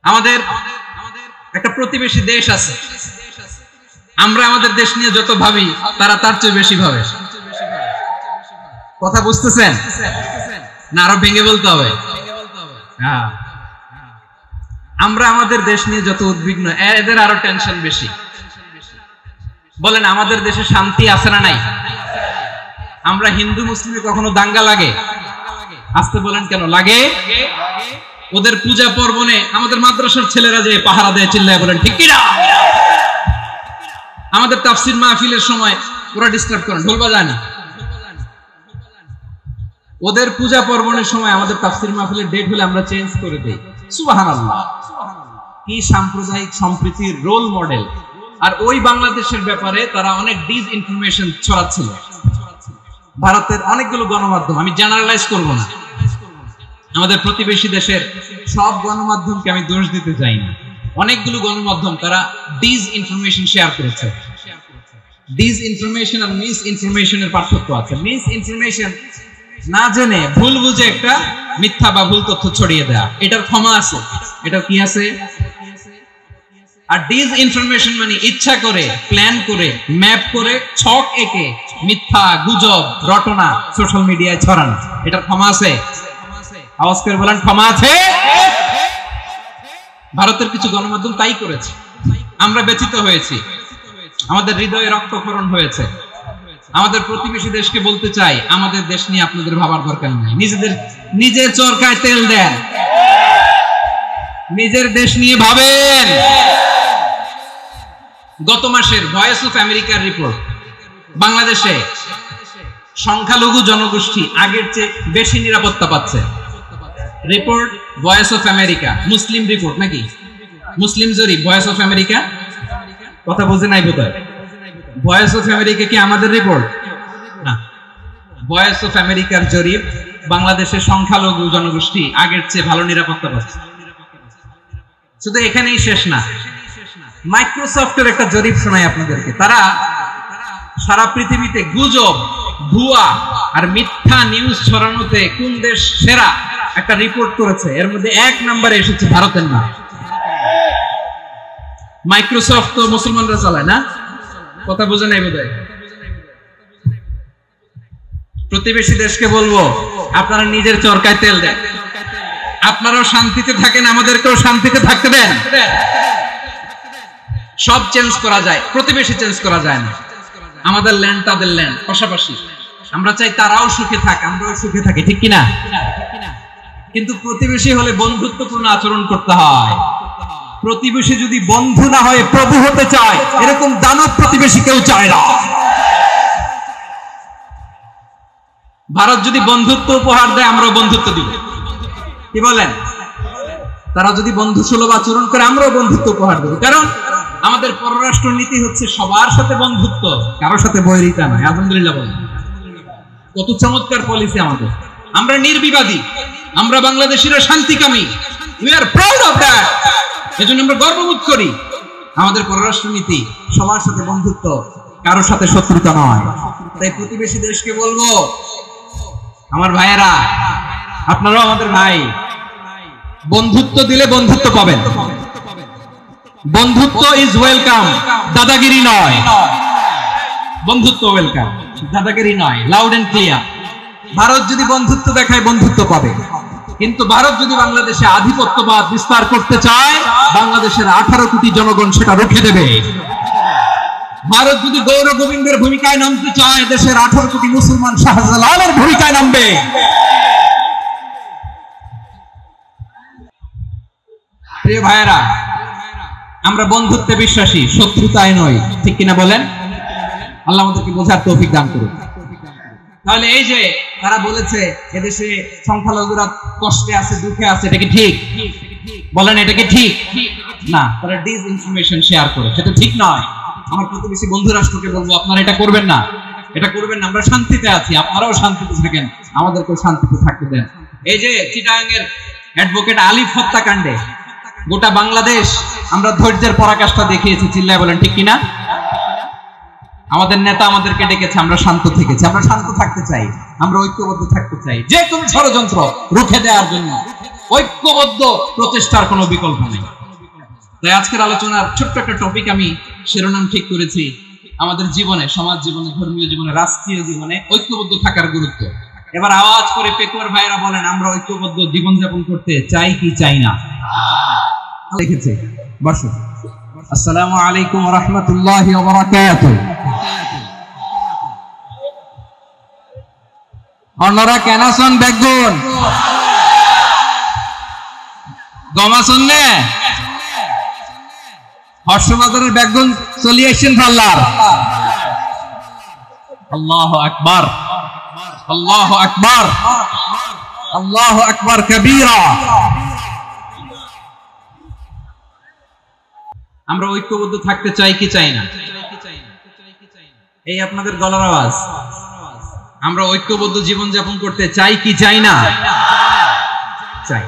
আমাদের একটা প্রতিবেশী দেশ আছে, আমরা আমাদের দেশ নিয়ে যত ভাবি তারা তার চেয়ে বেশি ভাবে। কথা বুঝতেছেন না? আরো ভেঙে বলতে হবে। হ্যাঁ, আমরা আমাদের দেশ নিয়ে যত উদ্বিগ্ন, এদের আরো টেনশন বেশি। বলেন, আমাদের দেশে শান্তি আছে না নাই? আমরা হিন্দু মুসলিমে কখনো দাঙ্গা লাগে? আসতে বলেন, কেন লাগে? ওদের পূজা পর্বণে আমাদের মাদ্রাসার ছেলেরা যে পাহারা দেয়, চিল্লায় বলেন ঠিক কিনা? আমাদের তাফসির মাহফিলের সময় ওরা ডিস্টার্ব করেন, ঢোল বাজায় না। ওদের পূজা পর্বণের সময় আমাদের তাফসির মাহফিলের ডেট হলে আমরা চেঞ্জ করে দেই। সুবহানাল্লাহ, কি সাম্প্রদায়িক সম্প্রীতির রোল মডেল। আর ওই বাংলাদেশের ব্যাপারে তারা অনেক ডিস ইনফরমেশন ছড়াচ্ছিল। ভারতের অনেকগুলো গণমাধ্যম, আমি জেনারেলাইজ করব না, আমাদের প্রতিবেশী দেশের সব গণমাধ্যমকে আমি দোষ দিতে চাই না, অনেকগুলো গণমাধ্যম তারা ডিস ইনফরমেশন শেয়ার করেছে। ডিস ইনফরমেশন আর মিস ইনফরমেশনের পার্থক্য আছে। মিস ইনফরমেশন না জেনে ভুল বুঝে একটা মিথ্যা বা ভুল তথ্য ছড়িয়ে দেয়া, এটার ক্ষমা আছে, এটা কি আছে। আর ডিস ইনফরমেশন মানে ইচ্ছা করে, প্ল্যান করে, ম্যাপ করে, ছক এঁকে মিথ্যা, গুজব, রটনা সোশ্যাল মিডিয়ায় ছড়ানো, এটার ক্ষমা আছে? আওয়াজ করে বলেন, ক্ষমা আছে? ভারতের কিছু গণমাধ্যম তাই করেছে, আমরা ব্যথিত হয়েছি, আমাদের হৃদয়ে রক্তক্ষরণ হয়েছে। আমাদের প্রতিবেশী দেশকে বলতে চাই, আমাদের দেশ নিয়ে আপনাদের ভাবার দরকার নেই। নিজের চরকায় তেল দেন, নিজের দেশ নিয়ে ভাবেন। গত মাসের ভয়েস অফ আমেরিকার রিপোর্ট, বাংলাদেশে সংখ্যালঘু জনগোষ্ঠী আগের চেয়ে বেশি নিরাপত্তা পাচ্ছে। Report voice of America, Muslim report নাকি? মুসলিম জরিপ, ভয়েস অফ আমেরিকা। কথা বুঝে নাই বোধহয়। ভয়েস অফ আমেরিকা কি আমাদের রিপোর্ট? না, ভয়েস অফ আমেরিকার জরিপ, বাংলাদেশের সংখ্যালঘু জনগোষ্ঠী আগের চেয়ে ভালো নিরাপত্তা পাচ্ছে। শুধু এখানেই শেষ না, মাইক্রোসফটের একটা জরিপ শোনাই আপনাদেরকে। তারা সারা পৃথিবীতে গুজব, ভুয়া আর মিথ্যা নিউজ ছড়ানোতে কোন দেশ সেরা একটা রিপোর্ট করেছে। এর মধ্যে 1 নম্বরে এসেছে ভারতের নাম। মাইক্রোসফট তো মুসলমানরা চালায় না? কথা বুঝে নাই বোধহয়। প্রতিবেশী দেশকে বলবো, আপনারা নিজের চরকায় তেল দেন, আপনারাও শান্তিতে থাকেন, আমাদেরকেও শান্তিতে থাকতে দেন। সব চেঞ্জ করা যায়, প্রতিবেশী চেঞ্জ করা যায় না। আমাদের ল্যান্ড তাদের ল্যান্ড, পাশাপাশি। আমরা চাই তারাও সুখে থাক, আমরাও সুখে থাকি, ঠিক কিনা? কিন্তু প্রতিবেশী হলে বন্ধুত্বপূর্ণ আচরণ করতে হয়। প্রতিবেশী যদি বন্ধু না হয়ে প্রভু হতে চায়, এরকম দানব প্রতিবেশী কেউ চায় না। ভারত যদি বন্ধুত্ব উপহার দেয়, আমরাও বন্ধুত্ব দিব। কি বলেন? তারা যদি বন্ধু সুলভ আচরণ করে, আমরাও বন্ধুত্ব উপহার দেব। কারণ আমাদের পররাষ্ট্র নীতি হচ্ছে সবার সাথে বন্ধুত্ব, কারোর সাথে বৈরিতা নয়। আলহামদুলিল্লাহ বলেন, কত চমৎকার পলিসি আমাদের। আমরা নির্বিবাদী, আমরা বাংলাদেশিরা শান্তিকামী। We are proud of that. এজন্য আমরা গর্ববোধ করি। আমাদের পররাষ্ট্র নীতি সবার সাথে বন্ধুত্ব, কারোর সাথে শত্রুতা নয়। তাই প্রতিবেশী দেশকে বলবো, আমার ভাইয়েরা, আপনারাও আমাদের ভাই, বন্ধুত্ব দিলে বন্ধুত্ব পাবেন। বন্ধুত্ব ইজ ওয়েলকাম, দাদাগিরি নয়। বন্ধুত্ব ওয়েলকাম, দাদাগিরি নয়। Loud and clear. ভারত যদি বন্ধুত্ব দেখায়, বন্ধুত্ব পাবে। কিন্তু ভারত যদি বাংলাদেশে আধিপত্যবাদ বিস্তার করতে চায়, বাংলাদেশের 18 কোটি জনগণ সেটা রুখে দেবে। ভারত যদি গৌর গোবিন্দের ভূমিকায় নামতে চায়, দেশের 18 কোটি মুসলমান শাহজালালের ভূমিকায় নামবে। প্রিয় ভাইয়েরা, আমরা বন্ধুত্বে বিশ্বাসী, শত্রুতায় নয়, ঠিক কিনা বলেন? আল্লাহ আমাদেরকে বোঝার তৌফিক দান করুন। তাহলে এই যে তারা বলেছে এদেশে সংখ্যালঘুরা কষ্টে আছে, দুঃখে আছে, এটা কি ঠিক? বলেন, এটা কি ঠিক? না, তারা ডিস ইনফরমেশন শেয়ার করে, সেটা ঠিক নয়। আমার প্রতিবেশী বন্ধু রাষ্ট্রকে বলবো, আপনারা এটা করবেন না, এটা করবেন না। আমরা শান্তিতে আছি, আপনারাও শান্তিতে থাকেন, আমাদেরকেও শান্তিতে থাকতে দেন। এই যে চিটাগাংয়ের অ্যাডভোকেট আলিফ হত্যাকাণ্ডে গোটা বাংলাদেশ আমরা ধৈর্যের পরাকাষ্ঠা দেখিয়েছি, চিল্লায় বলেন ঠিক কিনা? আমাদের নেতা আমাদেরকে ডেকেছে, আমরা শান্ত থেকেছি। আমরা শান্ত থাকতে চাই, আমরা ঐক্যবদ্ধ থাকতে চাই, যে কোনো ষড়যন্ত্র রুখে দেওয়ার জন্য। ঐক্যবদ্ধ প্রচেষ্টার কোনো বিকল্প নেই। তাই আজকের আলোচনার ছোট্ট একটা টপিক আমি শিরোনাম ঠিক করেছি, আমাদের জীবনে, সমাজ জীবনে, ধর্মীয় জীবনে, রাষ্ট্রীয় জীবনে ঐক্যবদ্ধ থাকার গুরুত্ব। এবার আওয়াজ করে পেকুয়ার ভাইরা বলেন, আমরা ঐক্যবদ্ধ জীবনযাপন করতে চাই কি চাই না? লিখেছে, বসো। আসসালামু আলাইকুম ওয়া রাহমাতুল্লাহি ওয়া বারাকাতুহু। অন্যরা কেন আছেন? বেগুন গমাসন নে হর্ষবাজারের বেগুন চলি আসছেন পাল্লার। আল্লাহু আকবার, আল্লাহু আকবার, আল্লাহু আকবার কবীরা। আমরা ঐক্যবদ্ধ থাকতে চাই কি চাই না? এই আপনাদের গলার আওয়াজ। আমরা ঐক্যবদ্ধ জীবনযাপন করতে চাই কি চাই না? চাই।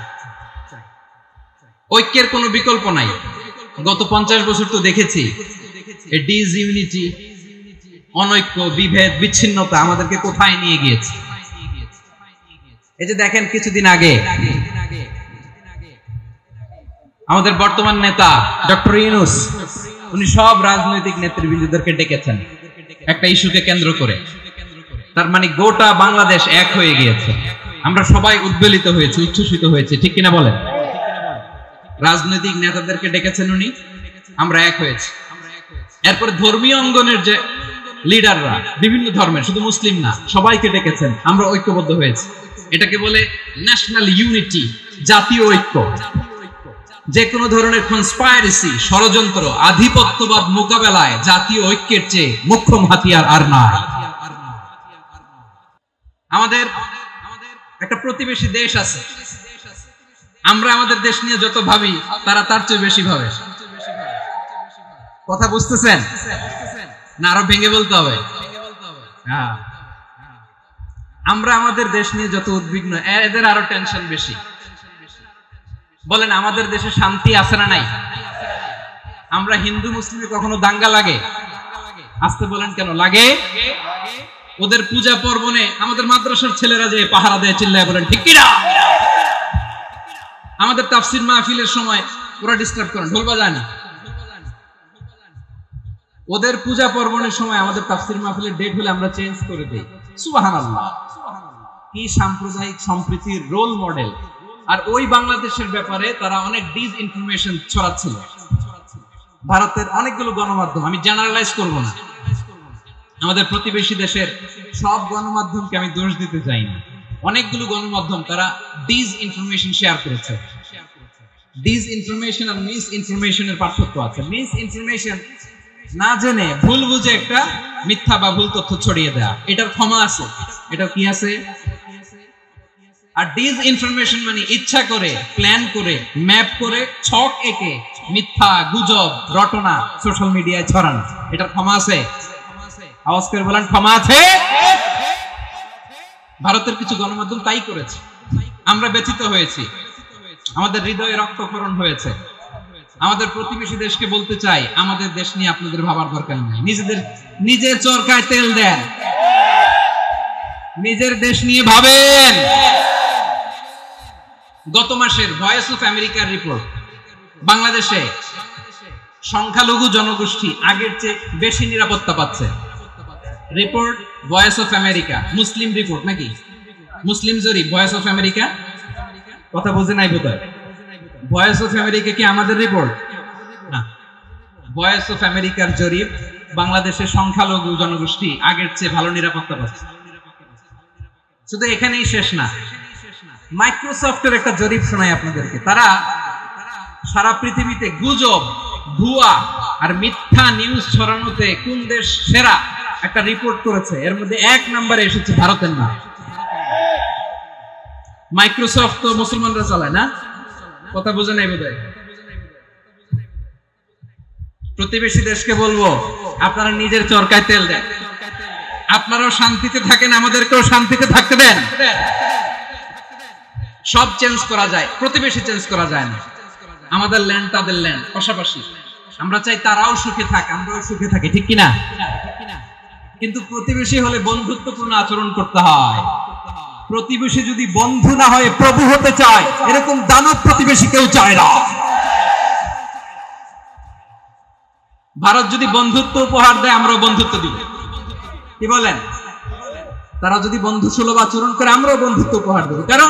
ঐক্যের কোনো বিকল্প নাই। গত 50 বছর তো দেখেছি ডিসইউনিটি, অনৈক্য, বিভেদ, বিচ্ছিন্নতা আমাদেরকে কোথায় নিয়ে গিয়েছে। এই যে দেখেন, কিছুদিন আগে আমাদের বর্তমান নেতা ডক্টর ইউনূস, উনি সব রাজনৈতিক নেতৃবৃন্দদেরকে ডেকেছেন একটা ইস্যুকে কেন্দ্র করে। তার মানে গোটা বাংলাদেশ এক হয়ে গিয়েছে। আমরা সবাই উদ্বেলিত হয়েছে, উচ্ছ্বসিত হয়েছে, ঠিক কিনা বলেন? রাজনৈতিক নেতাদেরকে ডেকেছেন উনি, আমরা এক হয়েছি। এরপর ধর্মীয় অঙ্গনের যে লিডাররা, বিভিন্ন ধর্মের, শুধু মুসলিম না, সবাইকে ডেকেছেন, আমরা ঐক্যবদ্ধ হয়েছি। এটাকে বলে ন্যাশনাল ইউনিটি, জাতীয় ঐক্য। যে কোনো ধরনের কনস্পাইরেসি, ষড়যন্ত্র, আধিপত্যবাদ মোকাবেলায় জাতীয় ঐক্যের চেয়ে মোক্ষম হাতিয়ার আর নাই। আমাদের একটা প্রতিবেশী দেশ আছে, আমরা আমাদের দেশ নিয়ে যত ভাবি তারা তার চেয়ে বেশি ভাবে। কথা বুঝতেছেন না? আরো ভেঙে বলতে হবে। হ্যাঁ, আমরা আমাদের দেশ নিয়ে যত উদ্বিগ্ন, এদের আরো টেনশন বেশি। বলেন, আমাদের দেশে শান্তি আছে না নাই? আমরা হিন্দু মুসলিমে কখনো দাঙ্গা লাগে? আসতে বলেন, কেন লাগে? ওদের পূজা পার্বণে আমাদের মাদ্রাসার ছেলেরা যে পাহারা দেয়, চিল্লায় বলেন ঠিক কিনা? আমাদের তাফসীর মাহফিলের সময় ওরা ডিস্টার্ব করেন, ঢোল বাজায় না। ওদের পূজা পার্বণের সময় আমাদের তাফসীর মাহফিলের ডেট হলে আমরা চেঞ্জ করে দেই। সুবহানাল্লাহ, কি সাম্প্রদায়িক সম্প্রীতির রোল মডেল। আর ওই বাংলাদেশের ব্যাপারে তারা অনেক ডিসইনফরমেশন ছড়াচ্ছিল। ভারতের অনেকগুলো গণমাধ্যম, আমি জেনারেলাইজ করব না, আমাদের প্রতিবেশী দেশের সব গণমাধ্যমকে আমি দোষ দিতে চাই না। অনেকগুলো গণমাধ্যম তারা ডিসইনফরমেশন শেয়ার করেছে। ডিসইনফরমেশন আর মিস ইনফরমেশনের পার্থক্য আছে। মিস ইনফরমেশন না জেনে ভুল বুঝে একটা মিথ্যা বা ভুল তথ্য ছড়িয়ে দেয়া, এটার ক্ষমা আছে, এটা কি আছে। আর ডিসইনফরমেশন মানে ইচ্ছা করে, প্ল্যান করে, ম্যাপ করে, ছক এঁকে মিথ্যা, গুজব, রটনা সোশ্যাল মিডিয়ায় ছড়ানো, এটার ক্ষমা আছে? আওয়াজ করে বলেন, ক্ষমা আছে? ভারতের কিছু গণমাধ্যম তাই করেছে। আমরা ব্যথিত হয়েছি, আমাদের হৃদয়ে রক্তক্ষরণ হয়েছে। আমাদের প্রতিবেশী দেশকে বলতে চাই, আমাদের দেশ নিয়ে আপনাদের ভাবার দরকার নেই। নিজের চরকায় তেল দেন, নিজের দেশ নিয়ে ভাবেন। গত মাসের ভয়েস অফ আমেরিকার রিপোর্ট, বাংলাদেশে সংখ্যালঘু জনগোষ্ঠী আগের চেয়ে বেশি নিরাপত্তা পাচ্ছে। Report voice of America, Muslim report নাকি? মুসলিম জরিপ, ভয়েস অফ আমেরিকা। কথা বুঝে নাই বোধহয়। ভয়েস অফ আমেরিকা কি আমাদের রিপোর্ট না? ভয়েস অফ আমেরিকার জরিপ, বাংলাদেশের সংখ্যালঘু জনগোষ্ঠী আগের চেয়ে ভালো নিরাপত্তা পাচ্ছে। শুধু এখানেই শেষ না, মাইক্রোসফটের একটা জরিপ শোনাই আপনাদেরকে। তারা সারা পৃথিবীতে গুজব, ভুয়া আর মিথ্যা নিউজ ছড়ানোতে কোন দেশ সেরা একটা রিপোর্ট করেছে। এর মধ্যে 1 নম্বরে এসেছে ভারতের নাম। মাইক্রোসফট তো মুসলমানরা চালায় না? কথা বোঝে নাই বোধহয়। প্রতিবেশী দেশকে বলবো, আপনারা নিজের চরকায় তেল দেন, আপনারাও শান্তিতে থাকেন, আমাদেরকেও শান্তিতে থাকতে দেন। সব চেঞ্জ করা যায়, প্রতিবেশী চেঞ্জ করা যায় না। আমাদের ল্যান্ড তাদের ল্যান্ড, পাশাপাশি। আমরা চাই তারাও সুখে থাক, আমরাও সুখে থাকি, ঠিক কিনা? কিন্তু প্রতিবেশী হলে বন্ধুত্বপূর্ণ আচরণ করতে হয়। প্রতিবেশী যদি বন্ধু না হয়ে প্রভু হতে চায়, এরকম দানব প্রতিবেশী কেউ চায় না। ভারত যদি বন্ধুত্ব উপহার দেয়, আমরাও বন্ধুত্ব দিব। কি বলেন? তারা যদি বন্ধু সুলভ আচরণ করে, আমরাও বন্ধুত্ব উপহার দেব। কারণ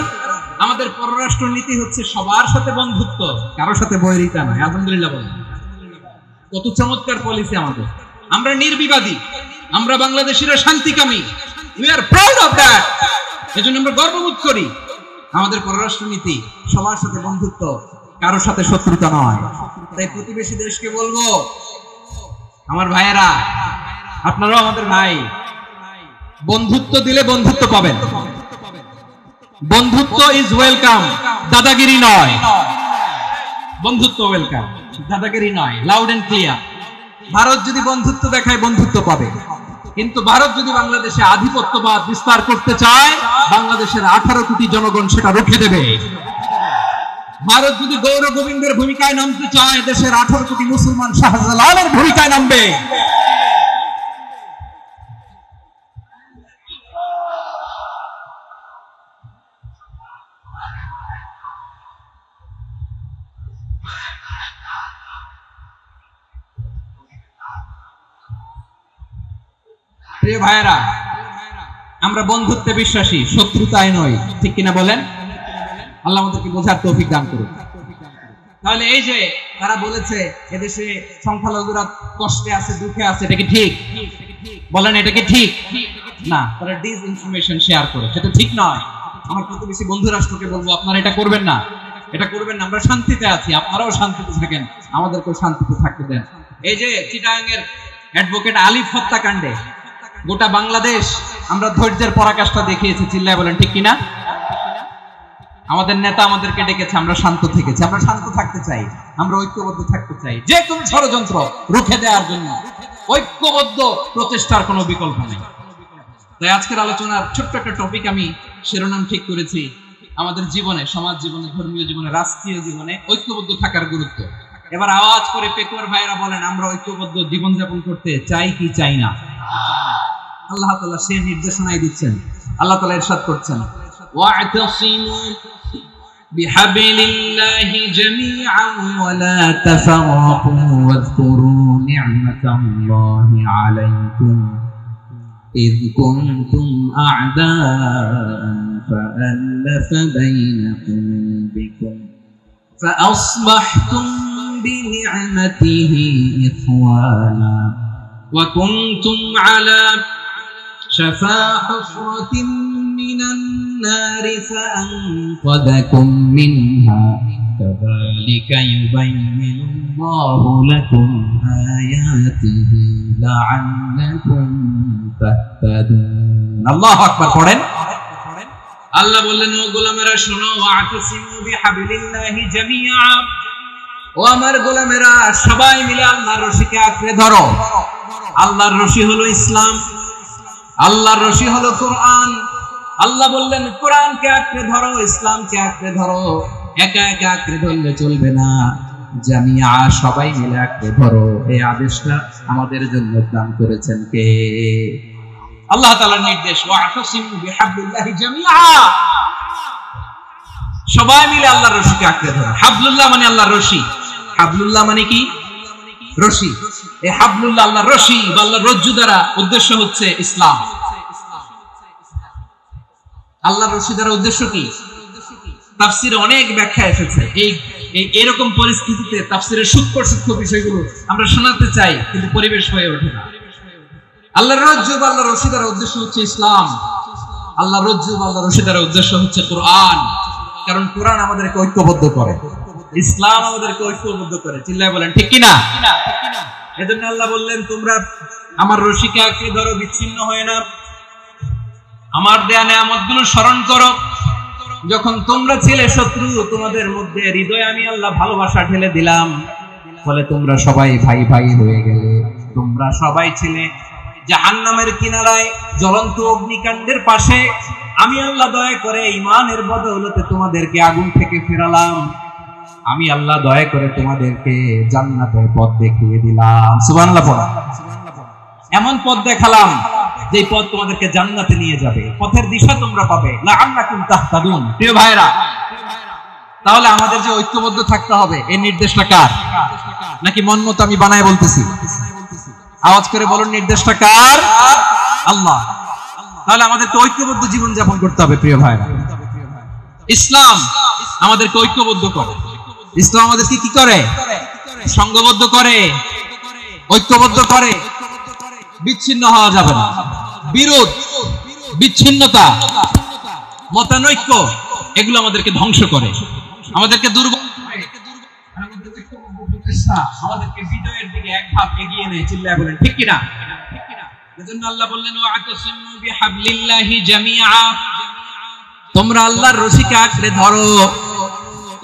আমাদের পররাষ্ট্র নীতি হচ্ছে সবার সাথে বন্ধুত্ব, কারোর সাথে বৈরিতা নয়। আলহামদুলিল্লাহ বলেন, কত চমৎকার পলিসি আমাদের। আমরা নির্বিবাদী, আমরা বাংলাদেশিরা শান্তিকামী। We are proud of that. এজন্য আমরা গর্ববোধ করি। আমাদের পররাষ্ট্র নীতি সবার সাথে বন্ধুত্ব, কারোর সাথে শত্রুতা নয়। তাই প্রতিবেশী দেশকে বলবো, আমার ভাইয়েরা, আপনারাও আমাদের ভাই, বন্ধুত্ব দিলে বন্ধুত্ব পাবেন। বন্ধুত্ব ইজ ওয়েলকাম, দাদাগিরি নয়। বন্ধুত্ব ওয়েলকাম, দাদাগিরি নয়। Loud and clear. ভারত যদি বন্ধুত্ব দেখায়, বন্ধুত্ব পাবে। কিন্তু ভারত যদি বাংলাদেশে আধিপত্যবাদ বিস্তার করতে চায়, বাংলাদেশের 18 কোটি জনগণ সেটা রুখে দেবে। ভারত যদি গৌর গোবিন্দের ভূমিকায় নামতে চায়, দেশের 18 কোটি মুসলমান শাহজালালের ভূমিকায় নামবে। প্রিয় ভাইয়েরা, আমরা বন্ধুত্বে বিশ্বাসী, শত্রুতায় নয়। ঠিক কিনা বলেন? আল্লাহ আমাদেরকে বোঝার তৌফিক দান করুন। তাহলে এই যে তারা বলেছে এদেশে সংখ্যালঘুরা কষ্টে আছে, দুঃখে আছে, এটা কি ঠিক? বলেন, এটা কি ঠিক? না, তারা ডিসইনফরমেশন শেয়ার করে, সেটা ঠিক নয়। আমার প্রতিবেশী বন্ধু রাষ্ট্রকে বলবো, আপনারা এটা করবেন না, এটা করবেন না। আমরা শান্তিতে আছি, আপনারাও শান্তিতে থাকেন, আমাদেরকেও শান্তিতে থাকতে দেন। এই যে চিটাগাং এর অ্যাডভোকেট আলিফ হত্যাকাণ্ডে গোটা বাংলাদেশ আমরা ধৈর্যের পরাকাষ্ঠা দেখিয়েছি। চিল্লায় বলেন ঠিক কিনা? আমাদের নেতা আমাদেরকে ডেকেছে, আমরা শান্ত থেকেছি। আমরা শান্ত থাকতে চাই, আমরা ঐক্যবদ্ধ থাকতে চাই। যে কোন ষড়যন্ত্র রুখে দেওয়ার জন্য ঐক্যবদ্ধ প্রচেষ্টার কোনো বিকল্প নেই। তাই আজকের আলোচনার ছোট্ট একটা টপিক আমি শিরোনাম ঠিক করেছি, আমাদের জীবনে, সমাজ জীবনে, ধর্মীয় জীবনে, রাষ্ট্রীয় জীবনে ঐক্যবদ্ধ থাকার গুরুত্ব। এবার আওয়াজ করে পেকুয়ার ভাইরা বলেন, আমরা ঐক্যবদ্ধ জীবনযাপন করতে চাই কি চাই না? আল্লাহ তাআলা সেই নির্দেশনাই দিচ্ছেন। আল্লাহ তাআলা ইরশাদ করছেন, ওয়া'তাসিমু বিহাবিলিল্লাহি জামিআন ওয়া লা তাফারাকু ওয়াযকুরু নি'মাতাল্লাহি আলাইকুম ইয কুনতুম আ'দাআন ফাআল্লাফা বাইনা কুলুবিকুম فأصبحتم بنعمته إخوانا وكنتم على شفا حفرة من النار فأنقذكم منها كذلك يبين الله لكم آياته لعلكم تهتدون الله أكبر পড়েন আল্লাহ বললেন, ও গোলামেরা শোনো, ওয়া'তাসিমু বিহাবিলিল্লাহি জামিআ, ও আমার গোলামেরা সবাই মিলে আল্লাহর রশিকে আঁকড়ে ধরো। আল্লাহর রশি হলো ইসলাম, আল্লাহর রশি হলো কোরআন। আল্লাহ বললেন, কোরআনকে আঁকড়ে ধরো, ইসলামকে আঁকড়ে ধরো। একা একা আঁকড়ে ধরলে চলবে না, জামিআ, সবাই মিলে আঁকড়ে ধরো। এই আদেশটা আমাদের জন্য দান করেছেন কে? আল্লাহ তাআলার নির্দেশ, ওয়া'তাসিমু বিহাবলিল্লাহি জামিআ, সবাই মিলে আল্লাহর রশিকে আঁকড়ে ধরো। হাবলুল্লাহ মানে আল্লাহর রশি। হাবলুল্লাহ মানে কি? রশি। এই হাবলুল্লাহ আল্লাহর রশি বা আল্লাহর রজ্জু দ্বারা উদ্দেশ্য হচ্ছে ইসলাম। আল্লাহর রশি দ্বারা উদ্দেশ্য কি? তাফসিরে অনেক ব্যাখ্যা এসেছে। এই এরকম পরিস্থিতিতে তাফসিরের সূক্ষ্ম সূক্ষ্ম বিষয়গুলো আমরা শোনাতে চাই, কিন্তু পরিবেশ হয়ে ওঠে না। আল্লাহর রজ্জু বা আল্লাহর রশি দ্বারা উদ্দেশ্য হচ্ছে ইসলাম। আল্লাহর রজ্জু বা আল্লাহর রশি দ্বারা উদ্দেশ্য হচ্ছে কোরআন। কারণ কোরআন আমাদেরকে ঐক্যবদ্ধ করে, ইসলাম আমাদেরকে ঐক্যবদ্ধ করে। চিল্লায় বলেন ঠিক কিনা? এজন্য আল্লাহ বললেন, তোমরা আমার রশিকে আঁকড়ে ধরো, বিচ্ছিন্ন হয় না। আমার দেয়া নেয়ামতগুলো স্মরণ করো। যখন তোমরা ছিলে শত্রু, তোমাদের মধ্যে হৃদয়ে আমি আল্লাহ ভালোবাসা ঢেলে দিলাম, ফলে তোমরা সবাই ভাই ভাই হয়ে গেলে। তোমরা সবাই ছিলে জাহান্নামের কিনারায়, জ্বলন্ত অগ্নিকাণ্ডের পাশে। আমি আল্লাহ দয়া করে ঈমানের বদৌলতে তোমাদেরকে আগুন থেকে ফেরালাম। আমি আল্লাহ দয়া করে তোমাদেরকে জান্নাতের পথ দেখিয়ে দিলাম। সুবহানাল্লাহ। এমন পথ দেখালাম যে পথ তোমাদেরকে জান্নাতে নিয়ে যাবে, পথের দিশা তোমরা পাবে, লাআল্লাকুম তাহতাদুন। প্রিয় ভাইরা, তাহলে আমাদের যে ঐক্যবদ্ধ থাকতে হবে, এই নির্দেশটা কার? নাকি মন মতো আমি বানায় বলতেছি? আওয়াজ করে বলুন, নির্দেশটা কার? আল্লাহ। তাহলে আমাদেরকে ঐক্যবদ্ধ জীবন যাপন করতে হবে। প্রিয় ভাইরা, ইসলাম আমাদেরকে ঐক্যবদ্ধ করে। ইসলাম আমাদেরকে কি করে? সংঘবদ্ধ করে, ঐক্যবদ্ধ করে। বিচ্ছিন্ন হওয়া যাবে না। বিরোধ, বিচ্ছিন্নতা, মতানৈক্য, এগুলো আমাদেরকে ধ্বংস করে, আমাদেরকে দুর্বল, আমাদেরকে বিজয়ের দিকে এক ধাপ এগিয়ে নেয়। চিল্লায় বলেন ঠিক কিনা? এজন্য আল্লাহ বললেন, ওয়া'তাসিমু বিহাবলিল্লাহি জামিআ, তোমরা আল্লাহর রশিকে আঁকড়ে ধরো,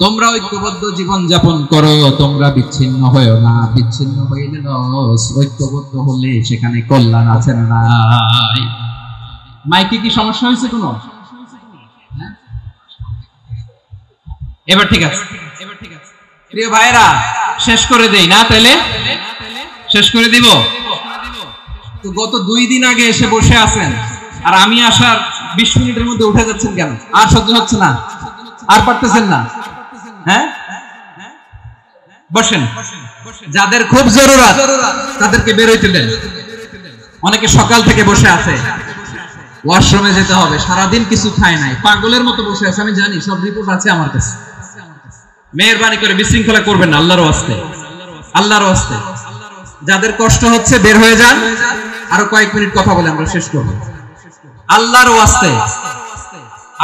তোমরা ঐক্যবদ্ধ জীবন যাপন করো, তোমরা বিচ্ছিন্ন হয়েও না। বিচ্ছিন্ন হইলে লস, ঐক্যবদ্ধ হলে সেখানে কল্যাণ আছে না নাই? মাইকে কি সমস্যা হয়েছে কোনো? এবার ঠিক আছে? প্রিয় ভাইরা, শেষ করে দেই না? তাহলে শেষ করে দিব। তো গত 2 দিন আগে এসে বসে আছেন, আর আমি আসার 20 মিনিটের মধ্যে উঠে যাচ্ছেন কেন? আর সহ্য হচ্ছে না? আর পারতেছেন না? হ্যাঁ, বসেন। যাদের খুব জরুরত তাদেরকে বের হইতে দেন। অনেকে সকাল থেকে বসে আছে, ওয়াশরুমে যেতে হবে, সারাদিন কিছু খায় নাই, পাগলের মতো বসে আছে। আমি জানি, সব রিপোর্ট আছে আমার কাছে। মেহেরবানি করে বিশৃঙ্খলা করবেন না, আল্লাহর ওয়াস্তে, আল্লাহর ওয়াস্তে। যাদের কষ্ট হচ্ছে বের হয়ে যান। আরো কয়েক মিনিট কথা বলে আমরা শেষ করব। আল্লাহর ওয়াস্তে,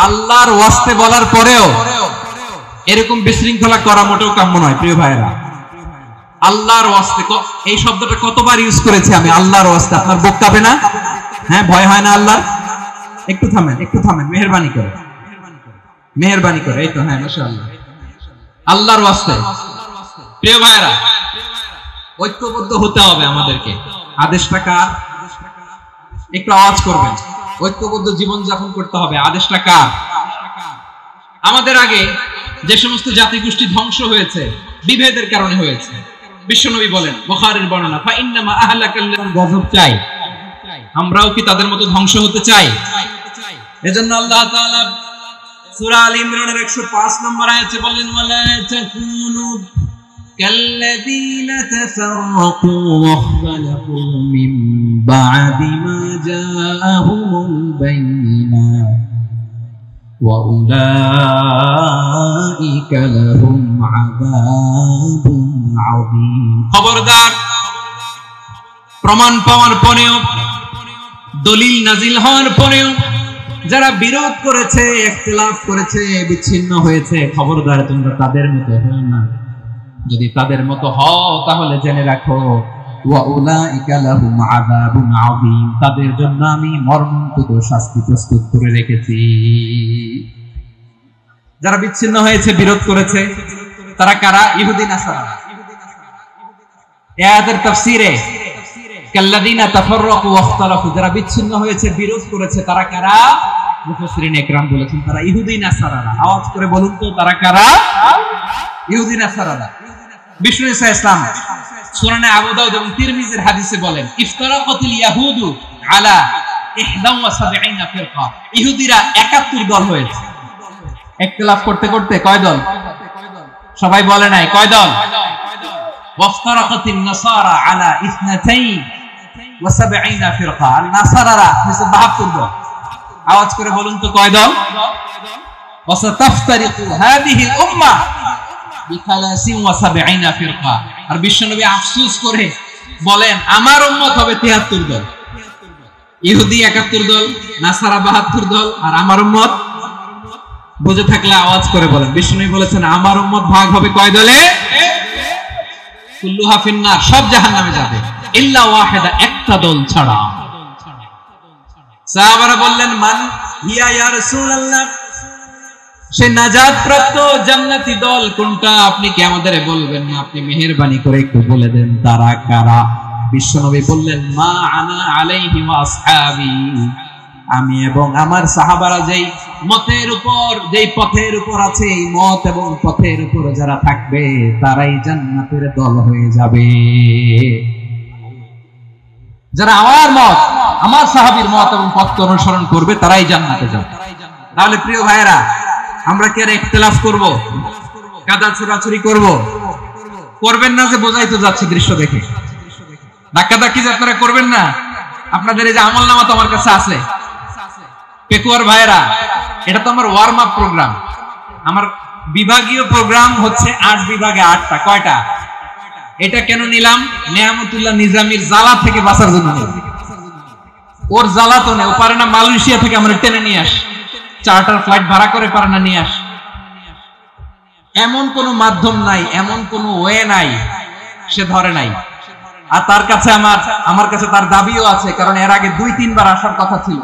আল্লাহর ওয়াস্তে বলার পরেও এরকম বিশৃঙ্খলা করা মোটেও কাম্য নয়। প্রিয় ভাইরা, আল্লাহর ওয়াস্তে, এই শব্দটা কতবার ইউজ করেছি আমি, আল্লাহর ওয়াস্তে। আপনার বুক কাঁপে না? হ্যাঁ, ভয় হয় না আল্লাহ? একটু থামেন, একটু থামেন, মেহেরবানি করে, মেহেরবানি করে। এই তো, হ্যাঁ, মাশাআল্লাহ। আল্লাহর ওয়াস্তে। প্রিয় ভাইরা, ঐক্যবদ্ধ হতে হবে আমাদেরকে। আদেশটা কার? একটু আওয়াজ করবেন। ঐক্যবদ্ধ জীবন যাপন করতে হবে, আদেশটা কার? আমাদের আগে যে সমস্ত জাতিগোষ্ঠী ধ্বংস হয়েছে, বিভেদের কারণে হয়েছে। বিশ্বনবী বলেন, বুখারীর বর্ণনা, ফা ইন্নামা আহলাকাল্লাযিনা গজব চাই। আমরাও কি তাদের মতো ধ্বংস হতে চাই? এজন্য আল্লাহ তাআলা সূরা আল ইমরানের 105 নম্বর আয়াতে বললেন, ওয়ালা তাকুনু কাল্লাযিনা তাফাররাকু ওয়াখতালাফু মিন বা'দি মা জাআহুমুল বায়িনাত ওয়া উলাইকা লাহুম আযাবুন আযীম। খবরদার, প্রমাণ পাওয়ার পরেও, দলিল নাজিল হওয়ার পরেও যারা বিরোধ করেছে, ইখতিলাফ করেছে, বিচ্ছিন্ন হয়েছে, খবরদার তোমরা তাদের মতো হও না। যদি তাদের মতো হও তাহলে জেনে রাখো, ওয়া উলাইকা লাহুম আযাবুন আযীম, তাদের জন্য আমি মর্মন্তুদ শাস্তি প্রস্তুত করে রেখেছি। যারা বিচ্ছিন্ন হয়েছে, বিরোধ করেছে, তারা কারা? ইহুদি নাসারা। এই আয়াতের তাফসীরে কাল্লাযিনা তাফাররাকু ওয়াখতালাফু, যারা বিচ্ছিন্ন হয়েছে, বিরোধ করেছে, তারা কারা? মুফাসসিরিন ইকরাম বলেছেন তারা ইহুদি নাসারারা। আওয়াজ করে বলুন তো, তারা কারা? ইহুদি নাসারারা। বিষ্ণু ঈসা ইসলাম সুনানে আবু দাউদ এবং তিরমিজির হাদিসে বলেন, ইফতারাকাতিল ইয়াহুদু আলা 71 ফিরকা, ইহুদিরা 71 দল হয়েছে। ইখতিলাফ করতে করতে কয় দল? সবাই বলে নাই, কয় দল? ওয়াফতারাকাতিন নাসারা আলা 72 ফিরকা, আর নাসারারা হচ্ছে 72 দল। আওয়াজ করে বলুন তো, কয় দল? ওয়াসাতাফতারিকু হাদিহিল উম্মাহ বি73 ফিরকা। আর বিশ্বনবী আফসোস করে বলেন, আমার উম্মত হবে 73 দল। ইহুদি 71 দল, নাসারা 72 দল, আর আমার উম্মত, বুঝে থাকলে আওয়াজ করে বলেন। বিশ্বনবী বলেছেন, আমার উম্মত ভাগ হবে কয় দলে? কুল্লুহা ফিন্নার, সব জাহান্নামে যাবে, ইল্লা ওয়াহিদা, একটা দল ছাড়া। সাহাবারা বললেন, মান হিয়া ইয়া রাসূলুল্লাহ, সে নাজাত প্রাপ্ত জান্নাতি দল কোনটা? আপনি কি আমাদের বলবেন না? আপনি মেহেরবানি করে একটু বলে দেন তারা কারা। বিশ্বনবী বললেন, মা আনা আলাইহি ওয়া আসহাবি, আমি এবং আমার সাহাবারা যেই মতের উপর, যেই পথের উপর আছে, এই মত এবং পথের উপর যারা থাকবে তারাই জান্নাতের দল হয়ে যাবে। যারা আমার মত আমার সাহাবীর মত এবং পথ অনুসরণ করবে তারাই জান্নাতে যাবে। তাহলে প্রিয় ভাইয়েরা, আমরা কি আর ইখতিলাফ করব, কাদা ছোড়াছুরি করব? করবেন না যে বোঝাই তো যাচ্ছে দৃশ্য দেখে। ধাক্কাধাক্কি যে আপনারা করবেন না। আপনাদের এই যে আমলনামা তো আমার কাছে আছে। পেকুয়ার ভাইয়েরা, এটা তো আমার ওয়ার্ম আপ প্রোগ্রাম। আমার বিভাগীয় প্রোগ্রাম হচ্ছে 8 বিভাগে 8টা। কয়টা? এটা কেন নিলাম? নেয়ামতুল্লাহ নিজামীর জ্বালা থেকে বাঁচার জন্য। ওর জ্বালা তো নেই, ও পারে না মালয়েশিয়া থেকে আমরা টেনে নিয়ে আস, চার্টার ফ্লাইট ভাড়া করে পারে না নিয়ে আস। এমন কোন মাধ্যম নাই, এমন কোন ওয়ে নাই, সে ধরে নাই। আর তার কাছে আমার কাছে তার দাবিও আছে, কারণ এর আগে 2-3 বার আসার কথা ছিল,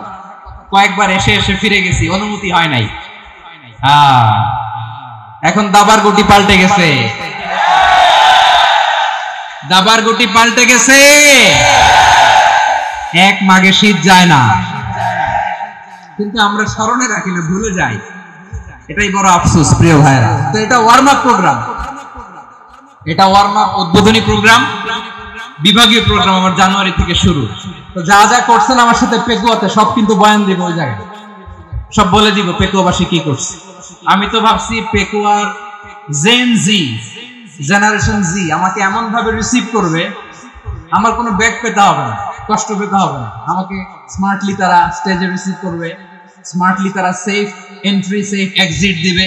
কয়েকবার এসে এসে ফিরে গেছি, অনুমতি হয় নাই। এখন দাবার গুটি পাল্টে গেছে, দাবার গুটি পাল্টে গেছে। এক মাঘে শীত যায় না, কিন্তু আমরা স্মরণে রাখি না, ভুলে যাই। এটাই বড় আফসোস প্রিয় ভাইরা। তো এটা ওয়ার্ম আপ প্রোগ্রাম, এটা ওয়ার্ম আপ উদ্বোধনী প্রোগ্রাম, বিভাগীয় প্রোগ্রাম আমার জানুয়ারি থেকে শুরু। তো যা যা করছেন আমার সাথে পেকুয়াতে সব কিন্তু বয়ান দিব, ওই জায়গায় সব বলে দিব পেকুয়াবাসী কি করছে। আমি তো ভাবছি পেকুয়ার জেন জি, জেনারেশন জি আমাকে এমন ভাবে রিসিভ করবে, আমার কোনো ব্যাক পেতে হবে না, কষ্ট পেতে হবে না। আমাকে স্মার্টলি তারা স্টেজে রিসিভ করবে, স্মার্টলি তারা সেফ এন্ট্রি সেফ এক্সিট দিবে।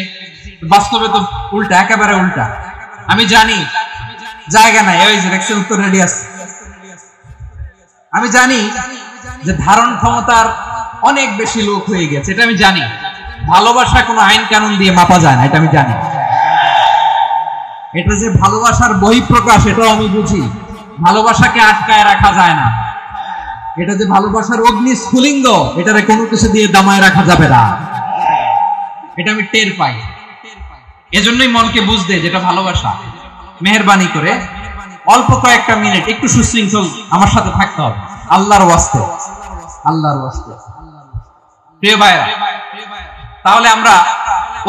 বাস্তবে তো উল্টা, একেবারে উল্টা। আমি জানি জায়গা নাই, ওই যে দেখছেন উত্তর রেডি আছে। আমি জানি যে ধারণ ক্ষমতার অনেক বেশি লোক হয়ে গেছে, এটা আমি জানি। ভালোবাসা কোনো আইন কানুন দিয়ে মাপা যায় না, এটা আমি জানি। এটা যে ভালোবাসার বহিঃপ্রকাশ, এটাও আমি বুঝি। ভালোবাসাকে আটকায় রাখা যায় না। এটা যে ভালোবাসার অগ্নি স্ফুলিঙ্গ, এটারে কোনো কিছু দিয়ে দামায় রাখা যাবে না, এটা আমি টের পাই। এজন্যই মনকে বুঝতে যেটা ভালোবাসা। মেহেরবানি করে অল্প কয়েকটা মিনিট একটু সুশৃঙ্খল আমার সাথে থাকতে হবে, আল্লাহর ওয়াস্তে, আল্লাহর ওয়াস্তে। প্রিয় ভাইরা, তাহলে আমরা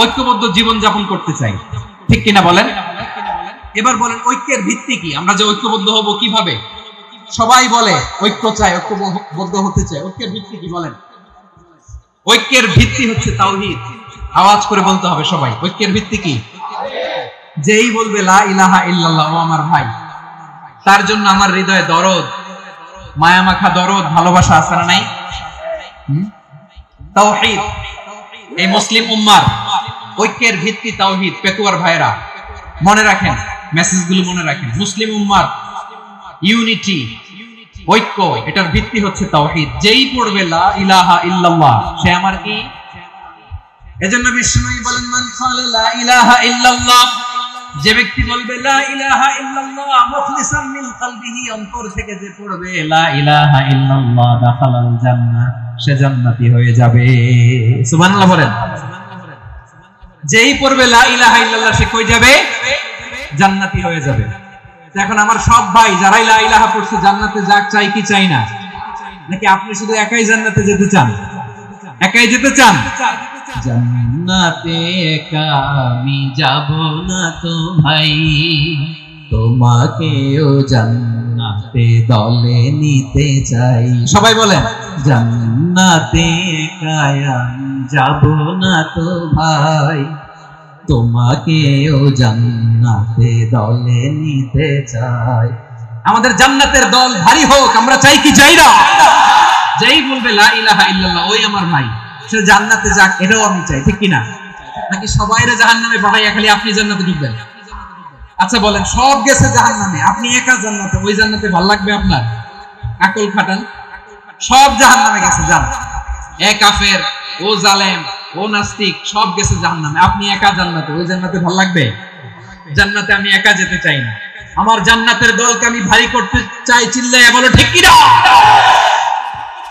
ঐক্যবদ্ধ জীবন যাপন করতে চাই, ঠিক কিনা বলেন? এবার বলেন ঐক্যের ভিত্তি কি? আমরা যে ঐক্যবদ্ধ হব কিভাবে? সবাই বলে ঐক্য চাই, ঐক্যবদ্ধ হতে চাই। ঐক্যের ভিত্তি কি বলেন? ঐক্যের ভিত্তি হচ্ছে তাওহীদ। আওয়াজ করে বলতে হবে সবাই, ঐক্যের ভিত্তি কি? যেই বলবে লা ইলাহা ইল্লাল্লাহ, ও আমার ভাই, তার জন্য আমার হৃদয়ে দরদ, মায়ামাখা দরদ, ভালোবাসা আছে না নাই? তাওহীদ। এই মুসলিম উম্মার ঐক্যের ভিত্তি তাওহীদ। পেকুয়ার ভাইরা মনে রাখেন, মেসেজগুলো মনে রাখেন। মুসলিম উম্মার ইউনিটি, ঐক্য, এটার ভিত্তি হচ্ছে তাওহীদ। যেই পড়বে লা ইলাহা ইল্লাল্লাহ, সে আমার কি? এজন্য বিশ্বনবী বলেন, মান ক্বালা লা ইলাহা ইল্লাল্লাহ, যে ব্যক্তি বলবে লা ইলাহা ইল্লাল্লাহ মুখলিসান মিন কলবিহি, অন্তর থেকে যে পড়বে লা ইলাহা ইল্লাল্লাহ, দাখালাল জান্নাহ, সে জান্নাতি হয়ে যাবে। সুবহানাল্লাহ বলেন। যেই পড়বে লা ইলাহা ইল্লাল্লাহ, সে কই যাবে? জান্নাতি হয়ে যাবে। এখন আমার সব ভাই যারাই লা ইলাহা পড়ছে জান্নাতে যাক, চাই কি চাই না? নাকি আপনি শুধু একাই জান্নাতে যেতে চান? একাই যেতে চান? জান্নাতে একা আমি যাব না তো ভাই, তোমাকেও জান্নাতে দলে নিতে চাই। সবাই বলেন, জান্নাতে একা আমি যাব না তো ভাই, তোমাকেও জান্নাতে দলে নিতে চাই। আমাদের জান্নাতের দল ভারী হোক, আমরা চাই কি চাই না? যেই বলবে লা ইলাহা ইল্লাল্লাহ, ওই আমার ভাই, সে জান্নাতে যাক, এটাও আমি চাই, ঠিক কিনা? নাকি সবাইরে জাহান্নামে পাঠাইয়া খালি আপনি জান্নাতে ঢুকবেন? আচ্ছা বলেন, সব গেছে জাহান্নামে, আপনি একা জান্নাতে, ওই জান্নাতে ভালো লাগবে আপনার? আকল খাটান। সব জাহান্নামে গেছে, যান। এ কাফের, ও জালেম, ও নাস্তিক, সব গেছে জাহান্নামে, আপনি একা জান্নাতে, ওই জান্নাতে ভালো লাগবে? জান্নাতে আমি একা যেতে চাই না, আমার জান্নাতের দলকে আমি ভারী করতে চাই। চিল্লাইয়া বলো ঠিক কিনা?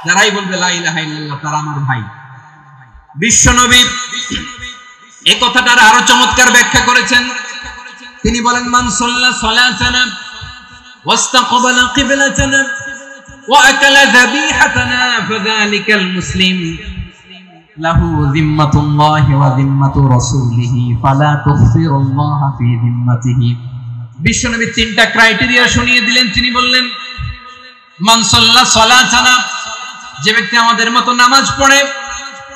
যারাই বলবে লা ইলাহা ইল্লাল্লাহ, তারা আমার ভাই। বিশ্বনবী এই কথাটার আরো চমৎকার ব্যাখ্যা করেছেন। তিনি বলেন, মান সাল্লা সালাতানা ওয়াস্তাকবালা কিবলাতানা ওয়া আকালা যাবিহাতানা ফাযালিকাল মুসলিম লাহু যিম্মাতুল্লাহি ওয়া যিম্মাতু রাসূলিহি ফালা তুগফিরুল্লাহ ফি যিম্মাতিহি। বিশ্বনবী তিনটা ক্রাইটেরিয়া শুনিয়ে দিলেন। তিনি বললেন, মান সাল্লা সালাতানা, যে ব্যক্তি আমাদের মতো নামাজ পড়ে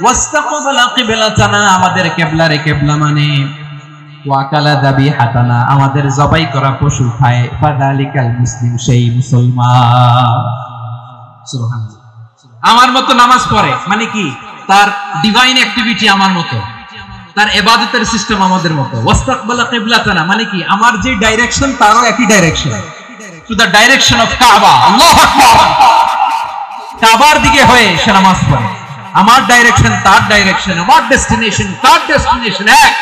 ওয়াস্তাকবালা কিবলাতানা আমাদের কিবলারে কিবলা মানে ওয়াকালা যাবিহাতানা আমাদের জবাই করা পশু খায় ফাযালিকাল মুসলিম সেই মুসলমান। সুবহানাল্লাহ। আমার মতো নামাজ পড়ে মানে কি তার ডিভাইন অ্যাক্টিভিটি আমার মতো, তার ইবাদতের সিস্টেম আমাদের মতো। ওয়াস্তাকবালা কিবলাতানা মানে কি আমার যে ডাইরেকশন তারও একই direction, to the direction of কাবা। আল্লাহু আকবার। কাবার দিকে হয়ে সে নামাজ পড়ে। আমার ডাইরেকশন তার ডাইরেকশন, আমার ডেস্টিনেশন তার ডেস্টিনেশন এক।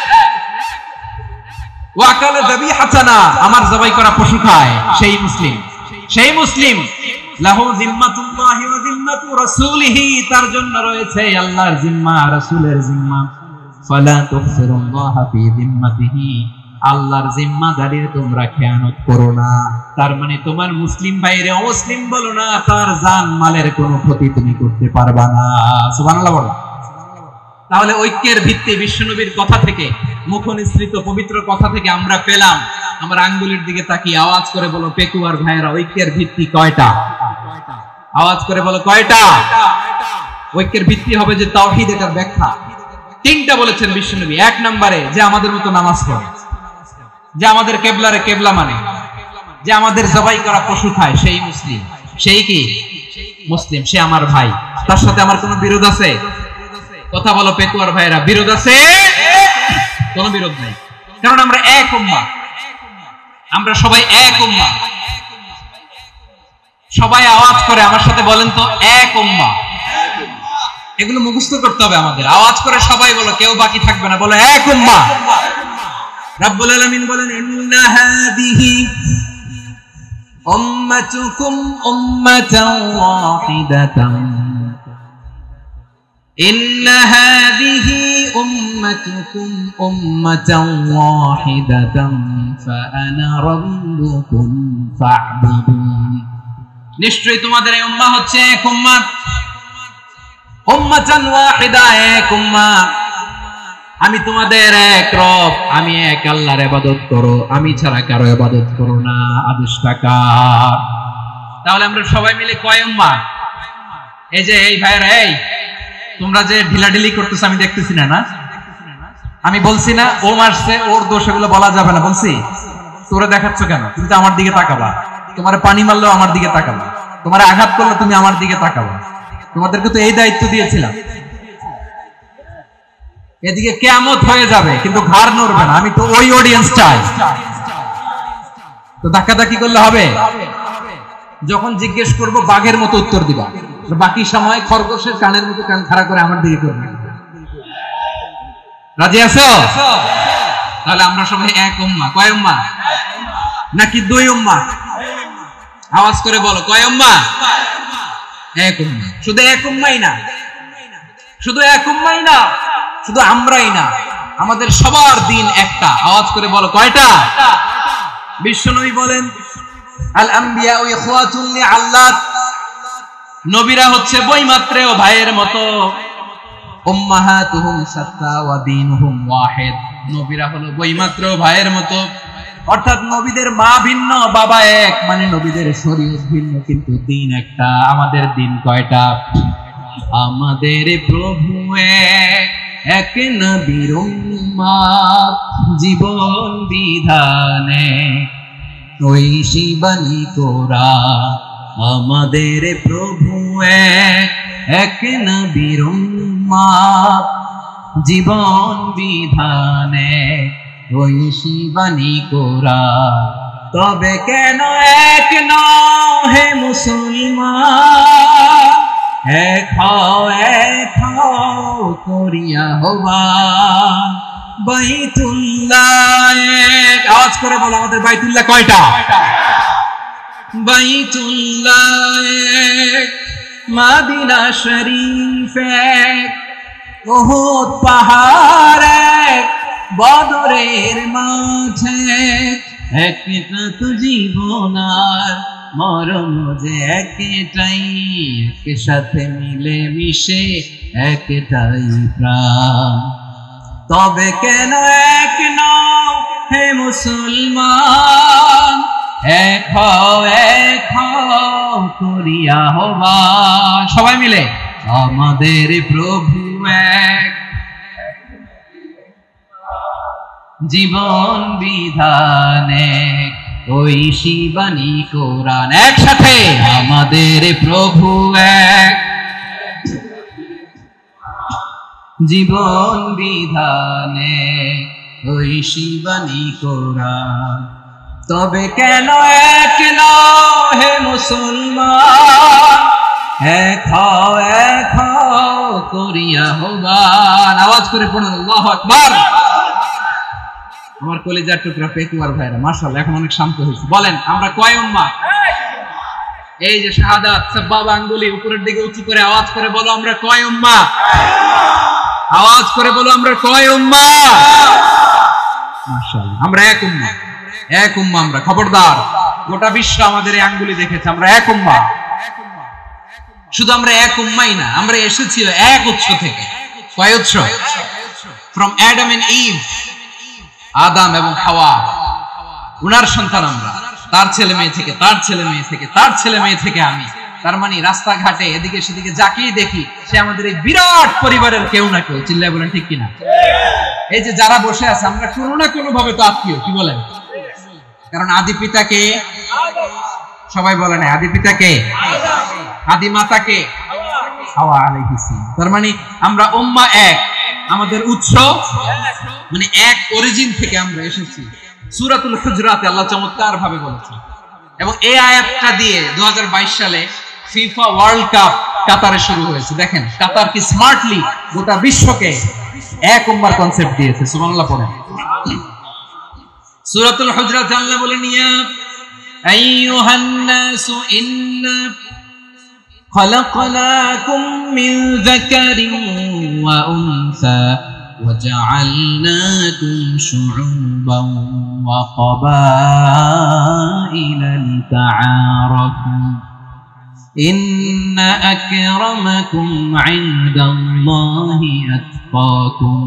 ওয়াকালা যাবিহাতানা আমার জবাই করা পশু খায় সেই মুসলিম। সেই মুসলিম লাহু জিম্মাতুল্লাহি ওয়া জিম্মাতু রাসূলিহি তার জন্য রয়েছে আল্লাহর জিম্মা রাসূলের জিম্মা। ফালা তুখসিরুল্লাহা ফি জিম্মাতিহি আল্লাহর জিম্মাদারির তোমরা খেয়ানত করো না। তার মানে তোমার মুসলিম ভাইরে অমুসলিম বলো না, তার জান মালের কোনো ক্ষতি তুমি করতে পারবা না। সুবহানাল্লাহ বলো। তাহলে ঐক্যের ভিত্তি বিশ্বনবীর কথা থেকে, মুখনিসৃত পবিত্র কথা থেকে আমরা পেলাম। আমরা আঙ্গুলের দিকে তাকিয়ে আওয়াজ করে বলো পেকুয়ার ভাইয়েরা, ঐক্যের ভিত্তি কয়টা? আওয়াজ করে বলো কয়টা? ঐক্যের ভিত্তি হবে যে তাওহীদ, এটার ব্যাখ্যা। তিনটা বলেছেন বিশ্বনবী। এক নম্বরে যে আমাদের মতো নামাজ পড়ে, যে আমাদের কেবলারে কেবলা মানে, যে আমাদের জবাই করা পশু খায় সেই মুসলিম। সেই কি মুসলিম? সে আমার ভাই। তার সাথে আমার কোনো বিরোধ আছে? কথা বলো পেকুয়ার ভাইয়েরা, বিরোধ আছে? কোনো বিরোধ নাই, কারণ আমরা এক উম্মাহ, আমরা সবাই এক উম্মাহ। সবাই আওয়াজ করে আমার সাথে বলেন তো, এক উম্মাহ। এগুলো মুখস্থ করতে হবে আমাদের। আওয়াজ করে সবাই বলো, কেউ বাকি থাকবে না, বলো এক উম্মাহ। রাব্বুল আলামিন বলেন ইন্না হাদিহি উম্মাতুকুম উম্মাতান ওয়াহিদাতান ইন্না হাদিহি উম্মাতুকুম উম্মাতান ওয়াহিদাতান ফাআনা রাব্বুকুম ফা'বুদুন। নিশ্চয়ই তোমাদের এই উম্মাহ হচ্ছে এক উম্মাহ। উম্মাতান ওয়াহিদা, এক উম্মাহ। আমি তোমাদের এক রব, আমি এক আল্লাহর ইবাদত করো, আমি ছাড়া কারো ইবাদত করো না। আদেশটা কার? তাহলে আমরা সবাই মিলে কয় উম্মাহ? এই যে এই ভাইরা, এই তোমরা যে ঢিলাঢিলি করতেছ আমি দেখতেছি না। না আমি বলছি না ও মারছে, ওর দোষ, এগুলো বলা যাবে না বলছি? তোরা দেখাচ্ছ কেন? তুমি তো আমার দিকে তাকাবা। তোমার পানি মারলেও আমার দিকে তাকাবা, তোমার আঘাত করলে তুমি আমার দিকে তাকাবা। তোমাদেরকে তো এই দায়িত্ব দিয়েছিলাম। এদিকে কিয়ামত হয়ে যাবে কিন্তু ঘাড় নড়বে না। আমি তো ওই অডিয়েন্স চাই। তো ধাক্কাধাক্কি করলে হবে? যখন জিজ্ঞেস করব বাঘের মতো উত্তর দিবা, বাকি সময় খরগোশের কানের মতো কান খাড়া করে আমার দিকে করবে। রাজি আছো? তাহলে আমরা সবাই এক উম্মাহ। কয় উম্মাহ? নাকি দুই উম্মাহ? আওয়াজ করে বলো, কয় উম্মাহ? এক উম্মাহ। শুধু এক উম্মাহই না, শুধু এক উম্মাহই না, শুধু আমরাই না, আমাদের সবার দিন একটা। আওয়াজ করে বলো কয়টা? বিশ্বনবী বলেন আল আম্বিয়া ইখওয়াতুন লিআল্লাত, নবীরা হচ্ছে বৈমাত্রেয় ভাইয়ের মতো। উম্মাহাতুহুম শাত্তা ওয়া দীনুহুম ওয়াহিদ, নবীরা হলো বৈমাত্রেয় ভাইয়ের মতো। অর্থাৎ নবীদের মা ভিন্ন, বাবা এক, মানে নবীদের শরীয়ত ভিন্ন কিন্তু দিন একটা। আমাদের দিন কয়টা? আমাদের প্রভু এক, এক নবীর উম্মাত, জীবন বিধানে ঐশী বাণী কোরা। আমাদের প্রভু এক, এক নবীর উম্মাত, জীবন বিধানে ঐশী বাণী কোরা। তবে কেন এক নও হে মুসলমান, এক হও করিয়া হবান বাইতুল্লাহ এক। আওয়াজ করে বলো আমাদের বাইতুল্লাহ কয়টা? বাইতুল্লাহ এক, মদিনা শরীফ এক, উহুদ পাহাড় এক, বদরের মাঠ এক। একটা তো জীবন আর মরণ যে একটাই, একসাথে মিলে মিশে একটাই প্রাণ। তবে কেন এক নও হে মুসলমান, এক হও করিয়া আহ্বান, সবাই মিলে আমাদের প্রভু এক, জীবন বিধানে ওই শিবানী কোরআন। একসাথে আমাদের প্রভু এক, জীবন বিধানে ওই শিবানী কোরআন। তবে কেন এক হে মুসলমান, এক করিয়া আহ্বান। আওয়াজ করে পড়ুন আল্লাহু আকবার। আমার কলিজার টুকরা পেকুয়ার ভাইরা মাশাআল্লাহ এখন অনেক শান্ত হয়েছে। বলেন আমরা কয় উম্মাহ? এই যে শাহাদাত সাবাবা আঙ্গুলি উপরের দিকে উঁচু করে আওয়াজ করে বলো আমরা কয় উম্মাহ? আওয়াজ করে বলো আমরা কয় উম্মাহ? মাশাআল্লাহ আমরা এক উম্মাহ, এক উম্মাহ আমরা। খবরদার, গোটা বিশ্ব আমাদের এই আঙ্গুলি দেখেছে, আমরা এক উম্মাহ। শুধু আমরা এক উম্মাই না, আমরা এসেছি এক উৎস থেকে। কয় উৎস? ফ্রম অ্যাডাম এন্ড ইভ, আদম এবং হাওয়া, উনার সন্তান আমরা। তার ছেলে মেয়ে থেকে, তার ছেলে মেয়ে থেকে, তার ছেলে মেয়ে থেকে আমি। তার মানে রাস্তাঘাটে এদিকে সেদিকে যাকেই দেখি সে আমাদের এই বিরাট পরিবারের কেউ না কেউ। চিল্লায় বলেন ঠিক কিনা? এই যে যারা বসে আছে আমরা কোনো না কোনো ভাবে তো আত্মীয়, কি বলেন? কারণ আদি পিতাকে সবাই বলে না, আদি পিতাকে, আদি মাতাকে হাওয়া আলাইহিস সালাম। তার মানে আমরা উম্মাহ এক, আমাদের উৎস মানে এক, অরিজিন থেকে আমরা এসেছি। সূরাতুল হুজরাতে আল্লাহ চমৎকার ভাবে বলেছেন, এবং এই আয়াতটা দিয়ে 2022 সালে ফিফা ওয়ার্ল্ড কাপ কাতারে শুরু হয়েছে। দেখেন কাতার কি স্মার্টলি গোটা বিশ্বকে এক উম্মার কনসেপ্ট দিয়েছে। সুবহানাল্লাহ পড়েন। সূরাতুল হুজরাতে আল্লাহ বলেন, ইয়া আইয়ুহান নাসু ইন্না খলাকনাকুম মিন যাকারিন ওয়া উনসা وجعلناكم شعوبا وقبائل لتعارفوا إن أكرمكم عند الله أتقاكم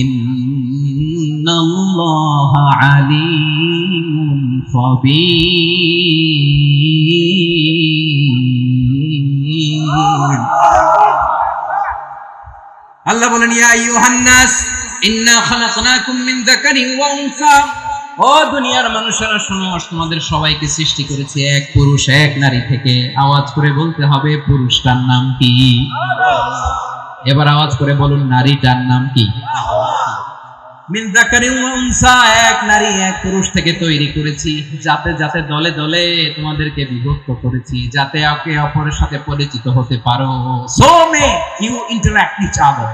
إن الله عليم خبير। আল্লাহ বলেন, ইয়া আইয়ুহান নাস ইন্না খালাকনাকুম মিন যাকারিন ওয়া উনসা, ও দুনিয়ার মানুষেরা শোনো, তোমাদের সবাইকে সৃষ্টি করেছি এক পুরুষ এক নারী থেকে। আওয়াজ করে বলতে হবে পুরুষটার নাম কি? এবার আওয়াজ করে বলুন নারীটার নাম কি? মিন যাকারিন ওয়া উনসা, এক নারী এক পুরুষ থেকে তৈরি করেছি। যাতে যাতে দলে দলে তোমাদেরকে বিভক্ত করেছি, যাতে একে অপরের সাথে পরিচিত হতে পারো। So may you interact each other.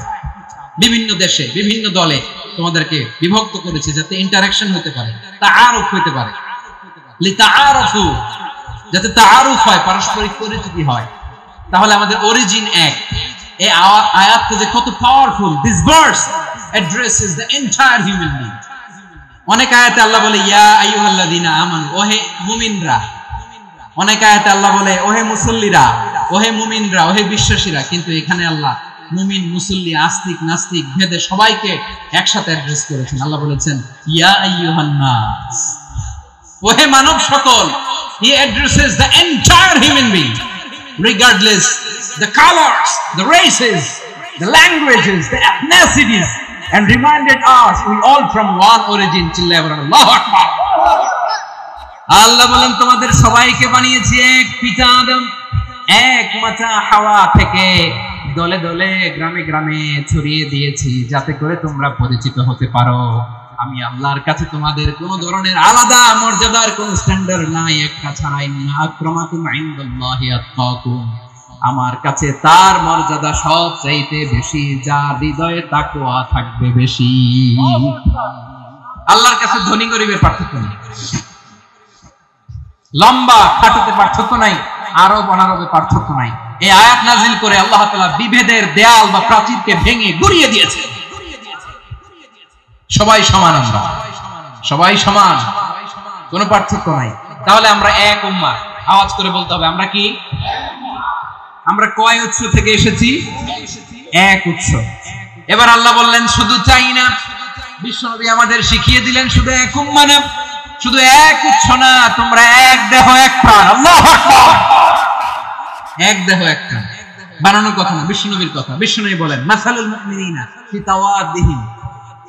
বিভিন্ন দেশে বিভিন্ন দলে তোমাদেরকে বিভক্ত করেছি যাতে ইন্টারঅ্যাকশন হতে পারে, তাআরুফ হতে পারে। লিতাআরফু, যাতে তাআরুফ হয়, পারস্পরিক পরিচিতি হয়। তাহলে আমাদের অরিজিন এক। এই আয়াতটা যে কত powerful. This verse addresses the entire human being. অনেক আয়াতে আল্লাহ বলে ইয়া আইয়ুহাল্লাযীনা আমানু, ওহে মুমিনরা। অনেক আয়াতে আল্লাহ বলে ওহে মুসল্লিরা, ওহে মুমিনরা, ওহে বিশ্বাসীরা। কিন্তু এখানে আল্লাহ মুমিন মুসল্লি আস্তিক নাস্তিক ভেদে সবাইকে একসাথে অ্যাড্রেস করেছেন। আল্লাহ বলেছেন ইয়া আইয়ুহান নাস, ওহে মানব সকল। He addresses the entire human being regardless the colors, the races, the languages, the ethnicities, and reminded us we all from one origin. চিল্লায়ে বলেন আল্লাহু আকবার। আল্লাহ বলেন তোমাদের সবাইকে বানিয়েছি এক পিতা আদম, এক মাতা হাওয়া থেকে। দলে দলে গ্রামে গ্রামে ছড়িয়ে দিয়েছি যাতে করে তোমরা পরিচিত হতে পারো। আমি আল্লাহর কাছে তোমাদের কোন ধরনের আলাদা মর্যাদার কোন স্ট্যান্ডার্ড নাই, একটা ছাড়াই। আক্রামাকুম ইনদাল্লাহি আতকাকুম, আমার কাছে তার মর্যাদা সব চাইতে বেশি, যার হৃদয়ে তাকওয়া থাকবে বেশি। আল্লাহর কাছে ধনী গরিবের পার্থক্য নেই, লম্বা খাটোতে পার্থক্য নাই, আরব অনারবে পার্থক্য নাই। এই আয়াত নাজিল করে আল্লাহ তাআলা বিভেদের দেয়াল বা প্রাচীরকে ভেঙে গুড়িয়ে দিয়েছে। সবাই সমান, আমরা সবাই সমান, কোনো পার্থক্য নাই। তাহলে আমরা এক উম্মাহ। আওয়াজ করে বলতে হবে আমরা কি? আমরা কয় উৎস থেকে এসেছি? এক উৎস। এবার আল্লাহ বললেন শুধু চাই না, বিশ্বনবী আমাদের শিখিয়ে দিলেন শুধু এক উম্মাহ না, শুধু এক উৎস না, তোমরা এক দেহ এক প্রাণ। আল্লাহু আকবার। এক দেহ এক প্রাণ, বানানোর কথা না, বিশ্বনবীর কথা। বিশ্বনবী বলেন মাসালুল মুমিনিনা ফি তাওয়াদিহিম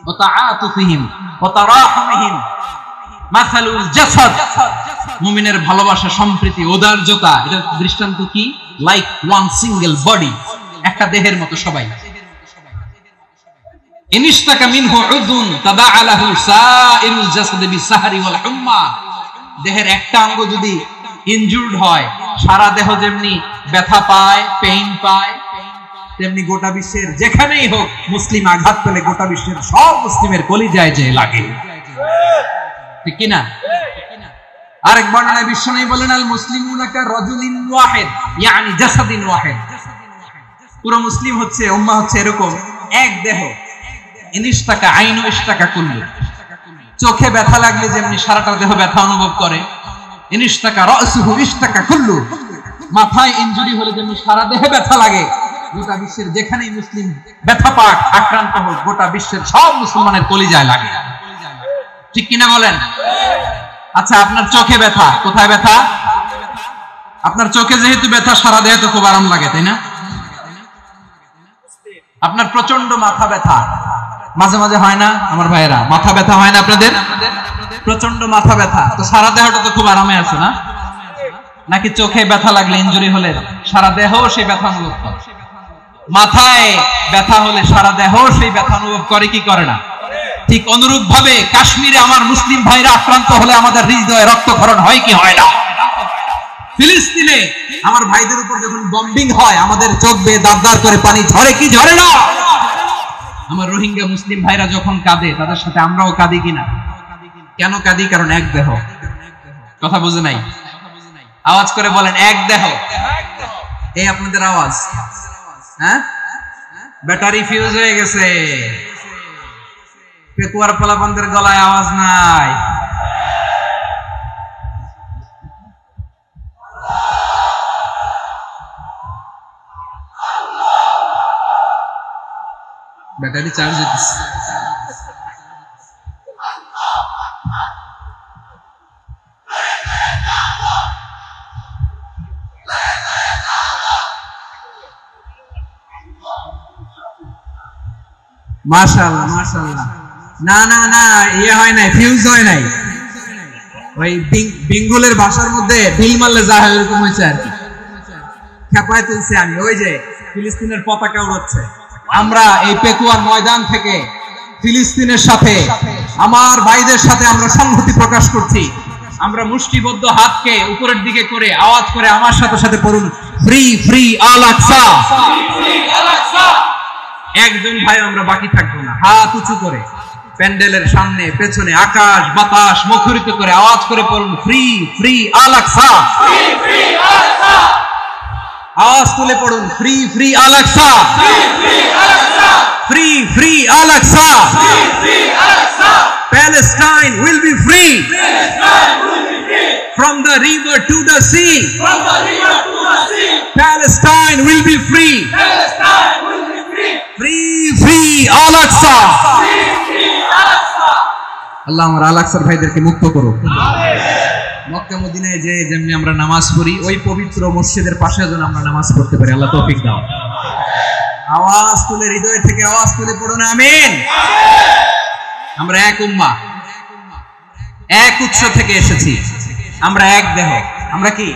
ওয়া তাআতুফিহিম ওয়া তারাহুমিহিম মাসালুল জাসাদ, মুমিনের ভালোবাসা, সম্প্রীতি, উদারতা, এটা দৃষ্টান্ত কি? লাইক ওয়ান সিঙ্গেল বডি, একটা দেহের মতো সবাই। ইনিশতাকা মিনহু উযুন তাদাআলাহু সাইরুল জাসাদ বিসাহরি ওয়াল হুম্মা, দেহের একটা অঙ্গ যদি ইনজুরড হয় সারা দেহ যেমনি ব্যথা পায়, পেইন পায়, তেমনি গোটা বিশ্বের যেখানেই হোক মুসলিম আঘাত পেলে গোটা বিশ্বের সব মুসলিমের কলিজায় যে লাগে, ঠিক কি না? আরেক বর্ণনায় বিশ্বনবী বলেন আল মুসলিমুনা কা রাজুলিন ওয়াহিদ ইয়ানি জাসাদিন ওয়াহিদ, পুরো মুসলিম হচ্ছে, উম্মাহ হচ্ছে এরকম এক দেহ। ইনিশতাকা আইনু ইশতাকা কুল্লু, চোখে ব্যথা লাগলে যেমনি সারাটা দেহ ব্যথা অনুভব করে, ইনিশতাকা রাসুহু ইশতাকা কুল্লু, মাথায় ইনজুরি হলে যেমনি সারা দেহে ব্যথা লাগে, গোটা বিশ্বের যেখানেই মুসলিম ব্যথা পাক, আক্রান্ত হোক, গোটা বিশ্বের সব মুসলমানের কলিজায় লাগে, ঠিক কিনা বলেন? আচ্ছা, আপনার চোখে ব্যথা, কোথায় ব্যথা? আপনার চোখে যেহেতু ব্যথা, সারা দেহে তো খুব আরাম লাগে, তাই না? আপনার প্রচন্ড মাথা ব্যথা মাঝে মাঝে হয় না আমার ভাইয়েরা? মাথা ব্যথা হয় না আপনাদের? প্রচন্ড মাথা ব্যথা, তো সারা দেহটা তো খুব আরামে আছে না? নাকি চোখে ব্যথা লাগলে, ইনজুরি হলে সারা দেহ সেই ব্যথা অনুভব করে? মাথায় ব্যথা হলে সারা দেহ সেই ব্যথা অনুভব করে কি করে না? ঠিক অনুরূপ ভাবে কাশ্মীরে আমার মুসলিম ভাইরা আক্রান্ত হলে আমাদের হৃদয়ে রক্তক্ষরণ হয় কি হয় না? ফিলিস্তিনে আমার ভাইদের উপর যখন বম্বিং হয় আমাদের চোখ বেয়ে দাঁড় করে পানি ঝরে কি ঝরে না? আমার রোহিঙ্গা মুসলিম ভাইরা যখন কাঁদে তাদের সাথে আমরাও কাঁদি কিনা? কেন কাঁদি? কারণ এক দেহ। কথা বুঝে নাই? আওয়াজ করে বলেন এক দেহ। এই আপনাদের আওয়াজ, হ্যাঁ? ব্যাটারি ফিউজ হয়ে গেছে, পেকুয়ার পোলাপানদের গলায় আওয়াজ নাই। ব্যাটারি চার্জ হইতেছে। মাশাআল্লাহ মাশাআল্লাহ। না না না, ইয়ে হয় নাই, ফিউজ হয় নাই। ওই বেঙ্গলের ভাষার মধ্যে ঢিল মারলে যা হয় এরকম হয়েছে আর কি। খেপায় তুলছে আমি, ওই যে ফিলিস্তিনের পতাকা উড়াচ্ছে। আমরা এই পেকুয়ার ময়দান থেকে ফিলিস্তিনের সাথে, আমার ভাইদের সাথে আমরা সংহতি প্রকাশ করছি। আমরা মুষ্টিবদ্ধ হাতকে উপরের দিকে করে আওয়াজ করে আমার সাথে সাথে পড়ুন, ফ্রি ফ্রি আল আকসা। একজন ভাই আমরা বাকি থাকবো না, হাত উঁচু করে প্যান্ডেলের সামনে পেছনে আকাশ বাতাস মুখরিত করে আওয়াজ করে পড়ুন, ফ্রি ফ্রি আল আকসা। আওয়াজ তুলে পড়ুন, free free Al Aqsa, free free Al Aqsa. Palestine will be free from the river to the sea. Palestine will be free. Free free Al Aqsa. আল্লাহ আমার আল আকসার ভাইদেরকে মুক্ত করো। মক্কা মদিনায় যে যেমনি আমরা নামাজ পড়ি, ওই পবিত্র মসজিদের পাশে যেন আমরা নামাজ পড়তে পারি। আল্লাহ তৌফিক দাও। আওয়াজ তুলে, হৃদয় থেকে আওয়াজ তুলে পড়ুন আমিন। আমরা এক উম্মাহ, এক উৎস থেকে এসেছি, আমরা এক দেহ। আমরা কি?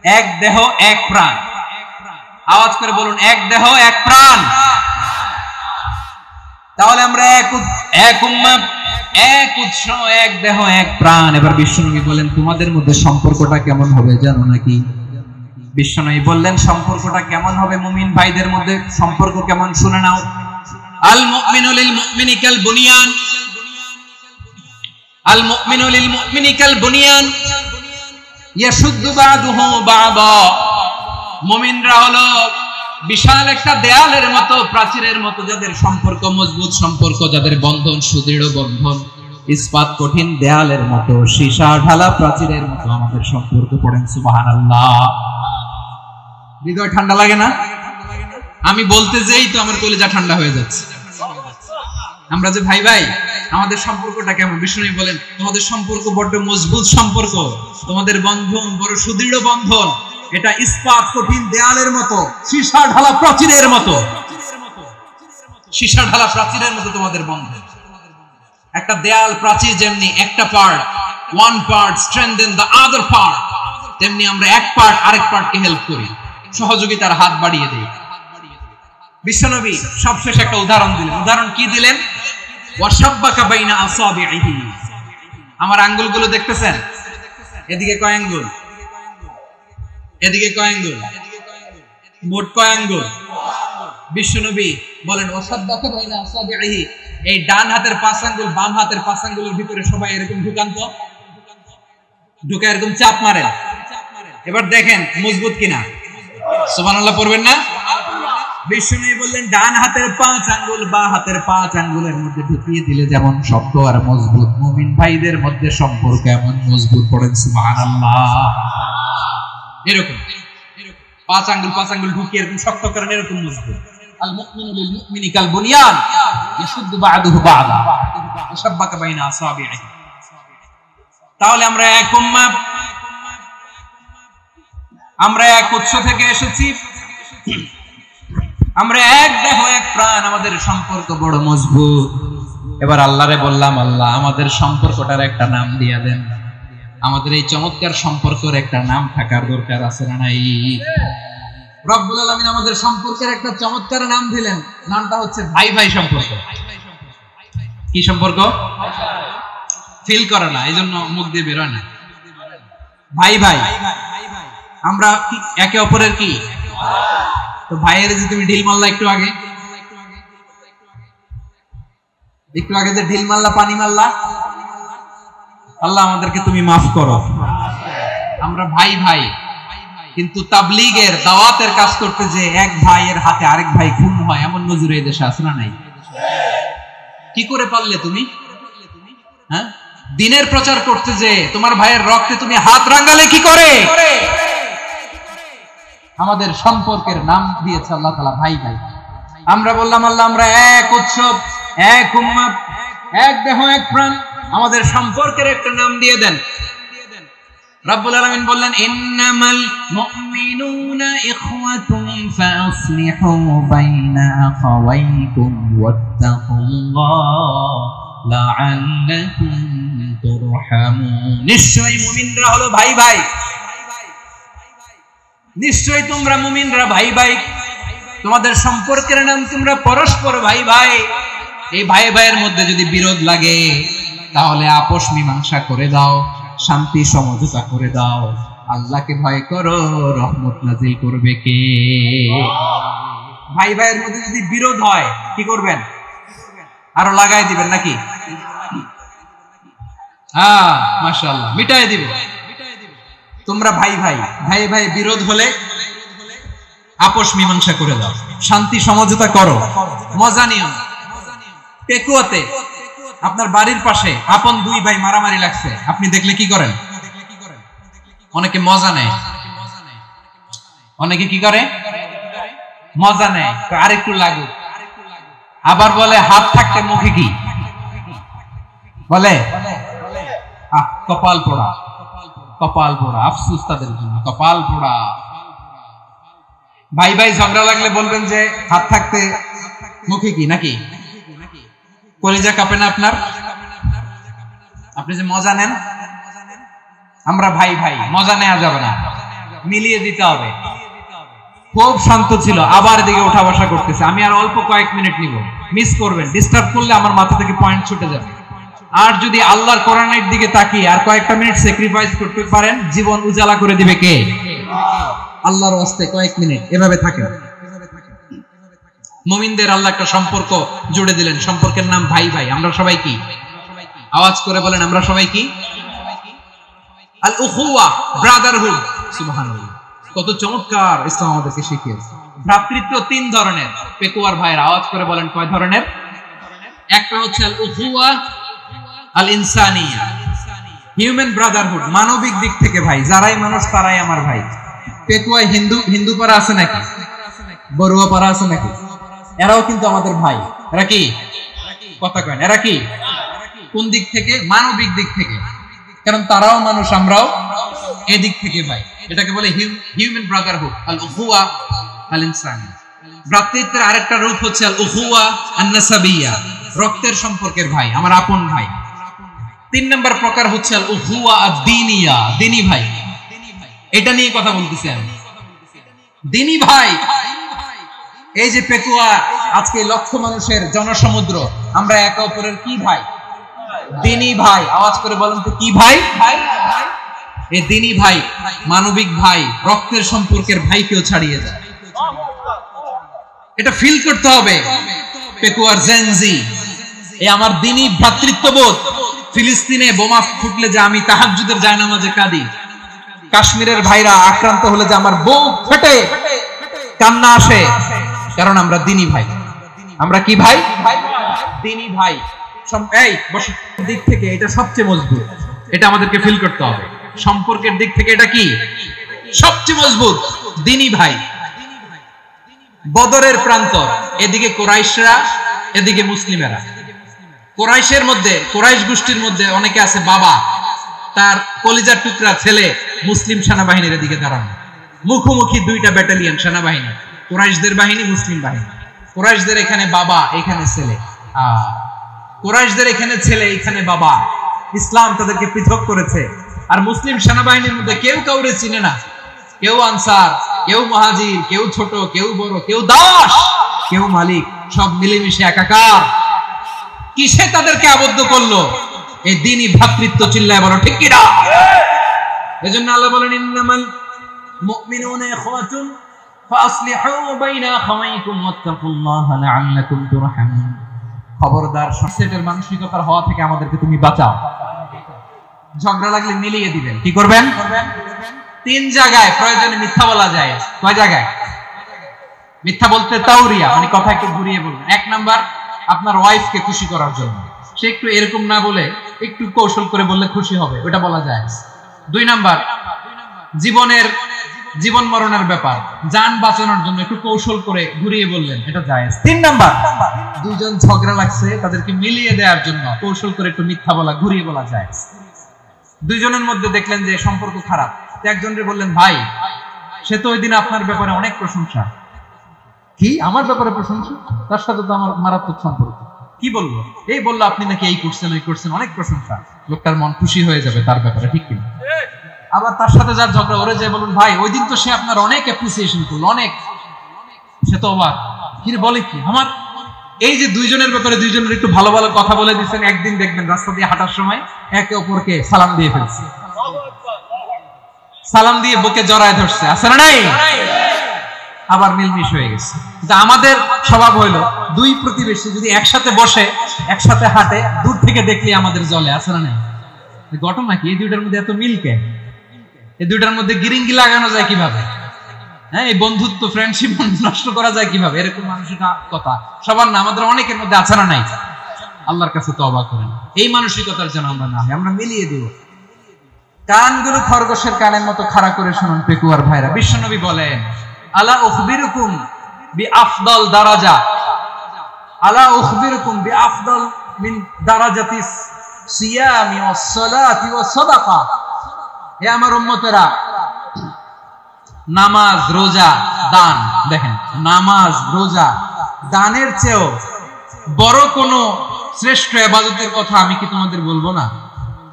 এক দেহ এক প্রাণ। আওয়াজ করে বলুন, এক দেহ এক প্রাণ। তাহলে আমরা এক উম্মাহ, এক উৎস, এক দেহ এক প্রাণ। এবার বিশ্বনবী বলেন, তোমাদের মধ্যে সম্পর্কটা কেমন হবে জানো নাকি? বিশ্বনবী বললেন, সম্পর্কটা কেমন হবে মুমিন ভাইদের মধ্যে? সম্পর্ক কেমন শুনে নাও। আল মুমিনু লিল মুমিনি কাল বুনিয়ান, আল মুমিনু লিল মুমিনি কাল বুনিয়ান ইয়াশুদ্দু বাদুহু বাদা। মুমিনরা হলো বিশাল একটা দেয়ালের মতো, প্রাচীরের মতো, যাদের সম্পর্ক মজবুত সম্পর্ক, যাদের বন্ধন সুদৃঢ় বন্ধন, ইস্পাত কঠিন দেয়ালের মতো, সীসা ঢালা প্রাচীরের মতো আমাদের সম্পর্ক। পড়েন সুবহানাল্লাহ। হৃদয় ঠান্ডা লাগে না? আমি বলতে যেই তো আমার কলিজা ঠান্ডা হয়ে যাচ্ছে। আমরা যে ভাই ভাই, আমাদের সম্পর্কটা কেমন? বিষ্ণু বলেন, তোমাদের সম্পর্ক বড্ড মজবুত সম্পর্ক, তোমাদের বন্ধন বড় সুদৃঢ় বন্ধন। এটা ইস্পাত কঠিন দেয়ালের মতো, সীসা ঢালা প্রাচীরের মতো, সীসা ঢালা প্রাচীরের মতো তোমাদের বন্ধন। একটা দেয়াল প্রাচীর যেমনি একটা part, one part strengthen the other part, তেমনি আমরা এক পার্ট আরেক পার্টকে হেল্প করি, সহযোগিতার হাত বাড়িয়ে দেই। বিশ্বনবী সবশেষ একটা উদাহরণ দিলেন। উদাহরণ কি দিলেন? ওয়াশাব্বাকা বাইনা আসাবিহি। আমার আঙ্গুলগুলো দেখতেছেন? এদিকে কয় আঙ্গুল, এদিকে কয় আঙ্গুল, মোট কয় আঙ্গুল? বিশ্বনবী বলেন ওয়াশাব্বাকা বাইনা আসাবিহি, এই ডান হাতের 5 আঙ্গুল বাম হাতের 5 আঙ্গুলের ভিতরে সবাই এরকম ঢুকান তো, ঢুকে এরকম চাপ মারেন। এবার দেখেন মজবুত কিনা। সুবহানাল্লাহ পড়বেন না? বিশ্বনবী বললেন ডান হাতের 5 আঙ্গুল বা হাতের 5 আঙ্গুলের মধ্যে ঢুকিয়ে দিলে যেমন শক্ত আর মজবুত, মুমিন ভাইদের মধ্যে সম্পর্ক এমন মজবুত। পড়েন সুবহানাল্লাহ। এরকম 5 আঙ্গুল ঢুকিয়ে এরকম শক্ত করেন, এরকম মজবুত। আল মুমিনু লিল মুমিনি কাল বুনিয়ান ইয়াশুদ্দু বা'দুহু বা'দা ওয়াশাব্বাকা বাইনা আসাবিহি। তাহলে আমরা এক উম্মাহ, আমরা এক উৎস থেকে এসেছি, আমরা এক দেহ এক প্রাণ, আমাদের সম্পর্ক বড় মজবুত। এবার আল্লাহরে বললাম, আল্লাহ আমাদের সম্পর্কটার একটা নাম দিয়া দেন। আমাদের এই চমৎকার সম্পর্কের একটা নাম থাকার দরকার আছে না নাই? রব্বুল আলামিন আমাদের সম্পর্কের একটা চমৎকার নাম দিলেন, নামটা হচ্ছে ভাই ভাই সম্পর্ক। কি সম্পর্ক? ফিল করে না, এই জন্য মুখ দিয়ে বেরোয় না। ভাই ভাই, আমরা একে অপরের কি? তো ভাইয়ের যে তুমি ঢিল মারলা একটু আগে যে ঢিল মারলা, পানি মারলা, আল্লাহ আমাদেরকে তুমি মাফ করো। আমরা ভাই ভাই, কিন্তু তাবলীগের দাওয়াতের কাজ করতে যে এক ভাইয়ের হাতে আরেক ভাই খুন হয়, এমন নজির এই দেশে আছে না নাই? কি করে পারলে তুমি? হ্যাঁ, দ্বীনের প্রচার করতে যে তোমার ভাইয়ের রক্তে তুমি হাত রাঙালে কি করে? আমাদের সম্পর্কের নাম দিয়েছে আল্লাহ তাআলা ভাই ভাই। আমরা বললাম আল্লাহ আমরা এক উৎসব, এক উম্মত, এক দেহ এক প্রাণ, আমাদের সম্পর্কের একটা নাম দিয়ে দেন। রব্বুল আলামিন বললেন ইন্নামাল মুমিনুনা ইখওয়াতুন ফাসলিহু বাইনা আখাওয়াইকুম ওয়াত্তাকুল্লাহ লাআল্লাকুম তুরহামুন। নিশ্চয়ই মুমিনরা হলো ভাই ভাই, নিশ্চয়ই তোমরা মুমিনরা ভাই ভাই, তোমাদের সম্পর্কের নাম তোমরা পরস্পর ভাই ভাই। এই ভাই ভাইয়ের মধ্যে যদি বিরোধ লাগে তাহলে আপোষ মীমাংসা করে দাও, শান্তি সমঝোতা করে দাও। আল্লাহকে ভয় করো, রহমত নাজিল করবে কে? ভাই ভাইয়ের মধ্যে যদি বিরোধ হয় কি করবেন? আরো লাগাই দিবেন নাকি? হ্যাঁ মাশাআল্লাহ, মিটাই দিব। তোমরা ভাই ভাই, ভাই ভাই বিরোধ হলে আপোষ মীমাংসা করে দাও, শান্তি সমঝোতা করো, মজা নিও। পেকুয়াতে আপনার বাড়ির পাশে আপন দুই ভাই মারামারি লাগছে, আপনি দেখলে কি করেন? অনেকে মজা নেয়, অনেকে কি করে? মজা নেয়, আরেকটু লাগুক। আবার বলে হাত থাকতে মুখে কি বলে? কপাল পোড়া, কপাল পোড়া। আফসোস তাদের জন্য, কপাল পোড়া। ভাই ভাই ঝগড়া লাগলে বলবেন যে হাত থাকতে মুখে কি, নাকি? কলিজা কাঁপে না আপনার? আপনি যে মজা নেন। আমরা ভাই ভাই, মজা নেওয়া যাবে না, মিলিয়ে দিতে হবে। খুব শান্ত ছিল, আবার দিকে ওঠা বসা করতেছে। আমি আর অল্প কয়েক মিনিট নিব, মিস করবেন। ডিস্টার্ব করলে আমার মাথা থেকে পয়েন্ট ছুটে যাবে। আর যদি আল্লাহর কোরআনের দিকে তাকিয়ে আর কয়েকটা মিনিট স্যাক্রিফাইস করতে পারেন, জীবন উজালা করে দিবে কে? আল্লাহর ওয়াস্তে কয়েক মিনিট এভাবে থাকেন। মুমিনদের আল্লাহ একটা সম্পর্ক জুড়ে দিলেন, সম্পর্কের নাম ভাই ভাই। আমরা সবাই কি? আওয়াজ করে বলেন, আমরা সবাই কি? আল উখুয়া, ব্রাদারহুড। সুবহানাল্লাহ, কত চমৎকার ইসলাম আমাদেরকে শিখিয়েছে। ভ্রাতৃত্ব 3 ধরনের। পেকুয়ার ভাইয়ের আওয়াজ করে বলেন কয় ধরনের? একটা হচ্ছে আল উখুয়া আল ইনসানিয়া, হিউম্যান ব্রাদারহুড, মানবিক দিক থেকে ভাই। যারাই মানুষ তারাই আমার ভাই। পেকুয়ায় হিন্দু পাড়া আছে নাকি? বড়ুয়া পাড়া আছে নাকি? এরাও কিন্তু আমাদের ভাই। এরা কি? কথা কয়, এরা কি? কোন দিক থেকে? মানবিক দিক থেকে। কারণ তারাও মানুষ, আমরাও এদিক থেকে ভাই, এটাকে বলে হিউম্যান ব্রাদারহুড, আল উখুয়া আল ইনসানি। ভ্রাতৃত্বের আরেকটা রূপ হচ্ছে আল উখুয়া আন নাসাবিয়া, রক্তের সম্পর্কের ভাই, আমার আপন ভাই। 3 নম্বর প্রকার হচ্ছে আল উখুয়া আদ-দীনিয়া, দ্বীনি ভাই। এটা নিয়ে কথা বলতেছি আমি, দ্বীনি ভাই। এই যে পেকুয়া, আজকে লক্ষ মানুষের জনসমুদ্র, আমরা একে অপরের কি ভাই? দ্বীনি ভাই। আওয়াজ করে বলেন তো কি ভাই? এই দ্বীনি ভাই, মানবিক ভাই, রক্তের সম্পর্কের ভাইকেও ছাড়িয়ে যায়। এটা ফিল করতে হবে। পেকুয়ার জেনজি, এই আমার দ্বীনি ভ্রাতৃত্ববোধ। ফিলিস্তিনে বোমা ফুটলে যে আমি তাহাজ্জুদের জায়নামাজে কাঁদি, কাশ্মীরের ভাইরা আক্রান্ত হলে যে আমার বুক ফেটে কান্না আসে, কারণ আমরা দ্বীনি ভাই। আমরা কি ভাই? দ্বীনি ভাই। এই বসে দিক থেকে এটা সবচেয়ে মজবুত, এটা আমাদেরকে ফিল করতে হবে। সম্পর্কের দিক থেকে এটা কি সবচেয়ে মজবুত? দ্বীনি ভাই। বদরের প্রান্তর, এদিকে কুরাইশরা, এদিকে মুসলিমেরা। কুরাইশের মধ্যে, কুরাইশ গোষ্ঠীর মধ্যে অনেকে আছে বাবা, তার কলিজার টুকরা ছেলে মুসলিম সেনাবাহিনীর এদিকে দাঁড়ানো, মুখোমুখি দুইটা ব্যাটালিয়ন সেনাবাহিনী, কুরাইশদের বাহিনী, মুসলিম বাহিনী। কুরাইশদের এখানে বাবা, এখানে ছেলে। কুরাইশদের এখানে ছেলে, এখানে বাবা। ইসলাম তাদেরকে পৃথক করেছে। আর মুসলিম সেনাবাহিনীর মধ্যে কেউ কাউরে চিনে না, কেউ আনসার, কেউ মুহাজির, কেউ ছোট, কেউ বড়, কেউ দাস, কেউ মালিক, সব মিলেমিশে একাকার। কিসে তাদেরকে আবদ্ধ করলো? এই দ্বীনি ভ্রাতৃত্ব। চিল্লায় বলো ঠিক কি না? এজন্য আল্লাহ বলেন ইন্নামাল মুমিনুনা ইখওয়াতুন ফাসলিহু বাইনা আখাওয়াইকুম ওয়াত্তাকুল্লাহা লাআল্লাকুম তুরহামুন। খবরদার, সেটের মানসিকতার হওয়া থেকে আমাদেরকে তুমি বাঁচাও। ঝগড়া লাগলে মিলিয়ে দিবেন। কি করবেন? 3 জায়গায় প্রয়োজনে মিথ্যা বলা যায়। কয় জায়গায় মিথ্যা বলতে? তাওরিয়া, মানে কথা একটু ঘুরিয়ে বলবেন। 1 নাম্বার, আপনার ওয়াইফকে খুশি করার জন্য, সে একটু এরকম না বলে একটু কৌশল করে বললে খুশি হবে, ওটা বলা যায়। 2 নাম্বার, জীবন মরণের ব্যাপার, জান বাঁচানোর জন্য একটু কৌশল করে ঘুরিয়ে বললেন, এটা জায়েজ। 3 নাম্বার, দুইজন ঝগড়া লাগছে, তাদেরকে মিলিয়ে দেওয়ার জন্য কৌশল করে একটু মিথ্যা বলা, ঘুরিয়ে বলা যায়। দুইজনের মধ্যে দেখলেন যে সম্পর্ক খারাপ, একজনকে বললেন ভাই, সে তো ওই দিন আপনার ব্যাপারে অনেক প্রশংসা। কি আমার ব্যাপারে প্রশংসা? তার সাথে তো আমার মারাত্মক সম্পর্ক। কি বললো? এই বললো আপনি নাকি এই করছেন, ওই করছেন, অনেক প্রশংসা। লোকটার মন খুশি হয়ে যাবে তার ব্যাপারে, ঠিক কিনা? আবার তার সাথে যার ঝগড়া, ওরে যে বলুন ভাই, ওই দিন তো সে আপনার অনেক অ্যাপ্রিসিয়েশন করলো, অনেক। সে তো অবাক, কি বলে কি আমার? এই যে দুইজনের ব্যাপারে দুইজনের একটু ভালো ভালো কথা বলে দিচ্ছেন, একদিন দেখবেন রাস্তা দিয়ে হাঁটার সময় একে অপরকে সালাম দিয়ে ফেলছে, সালাম দিয়ে বুকে জড়ায় ধরছে, আছে না নাই? আবার মিলমিশ হয়ে গেছে। কিন্তু আমাদের স্বভাব হইলো, দুই প্রতিবেশী যদি একসাথে বসে, একসাথে হাঁটে, দূর থেকে দেখলে আমাদের জলে, আছে না নাই? ঘটনা কি? এই দুইটার মধ্যে এত মিল কেন? এই দুইটার মধ্যে গিরিঙ্গি লাগানো যায় কিভাবে? হ্যাঁ, এই বন্ধুত্ব, ফ্রেন্ডশিপ নষ্ট করা যায় কিভাবে? এরকম মানসিকতা সবার না, আমাদের অনেকের মধ্যে আছে না নাই? আল্লাহর কাছে তওবা করেন, এই মানসিকতার যেন আমরা না হয়, আমরা মিলিয়ে দেব। কানগুলো খরগোশের কানের মতো খাড়া করে শুনুন পেকুয়ার ভাইরা। বিশ্বনবী বলেন, আলা উখবিরুকুম বিআফদাল দারাজা, আলা উখবিরুকুম বিআফদাল মিন দারাজাতিস সিয়ামি ওয়াস সালাতি ওয়াস সাদাকা। হে আমার উম্মতেরা, নামাজ, রোজা, দান, দেখেন নামাজ, রোজা, দানের চেয়েও বড় কোন শ্রেষ্ঠ ইবাদতের কথা আমি কি তোমাদের বলবো না?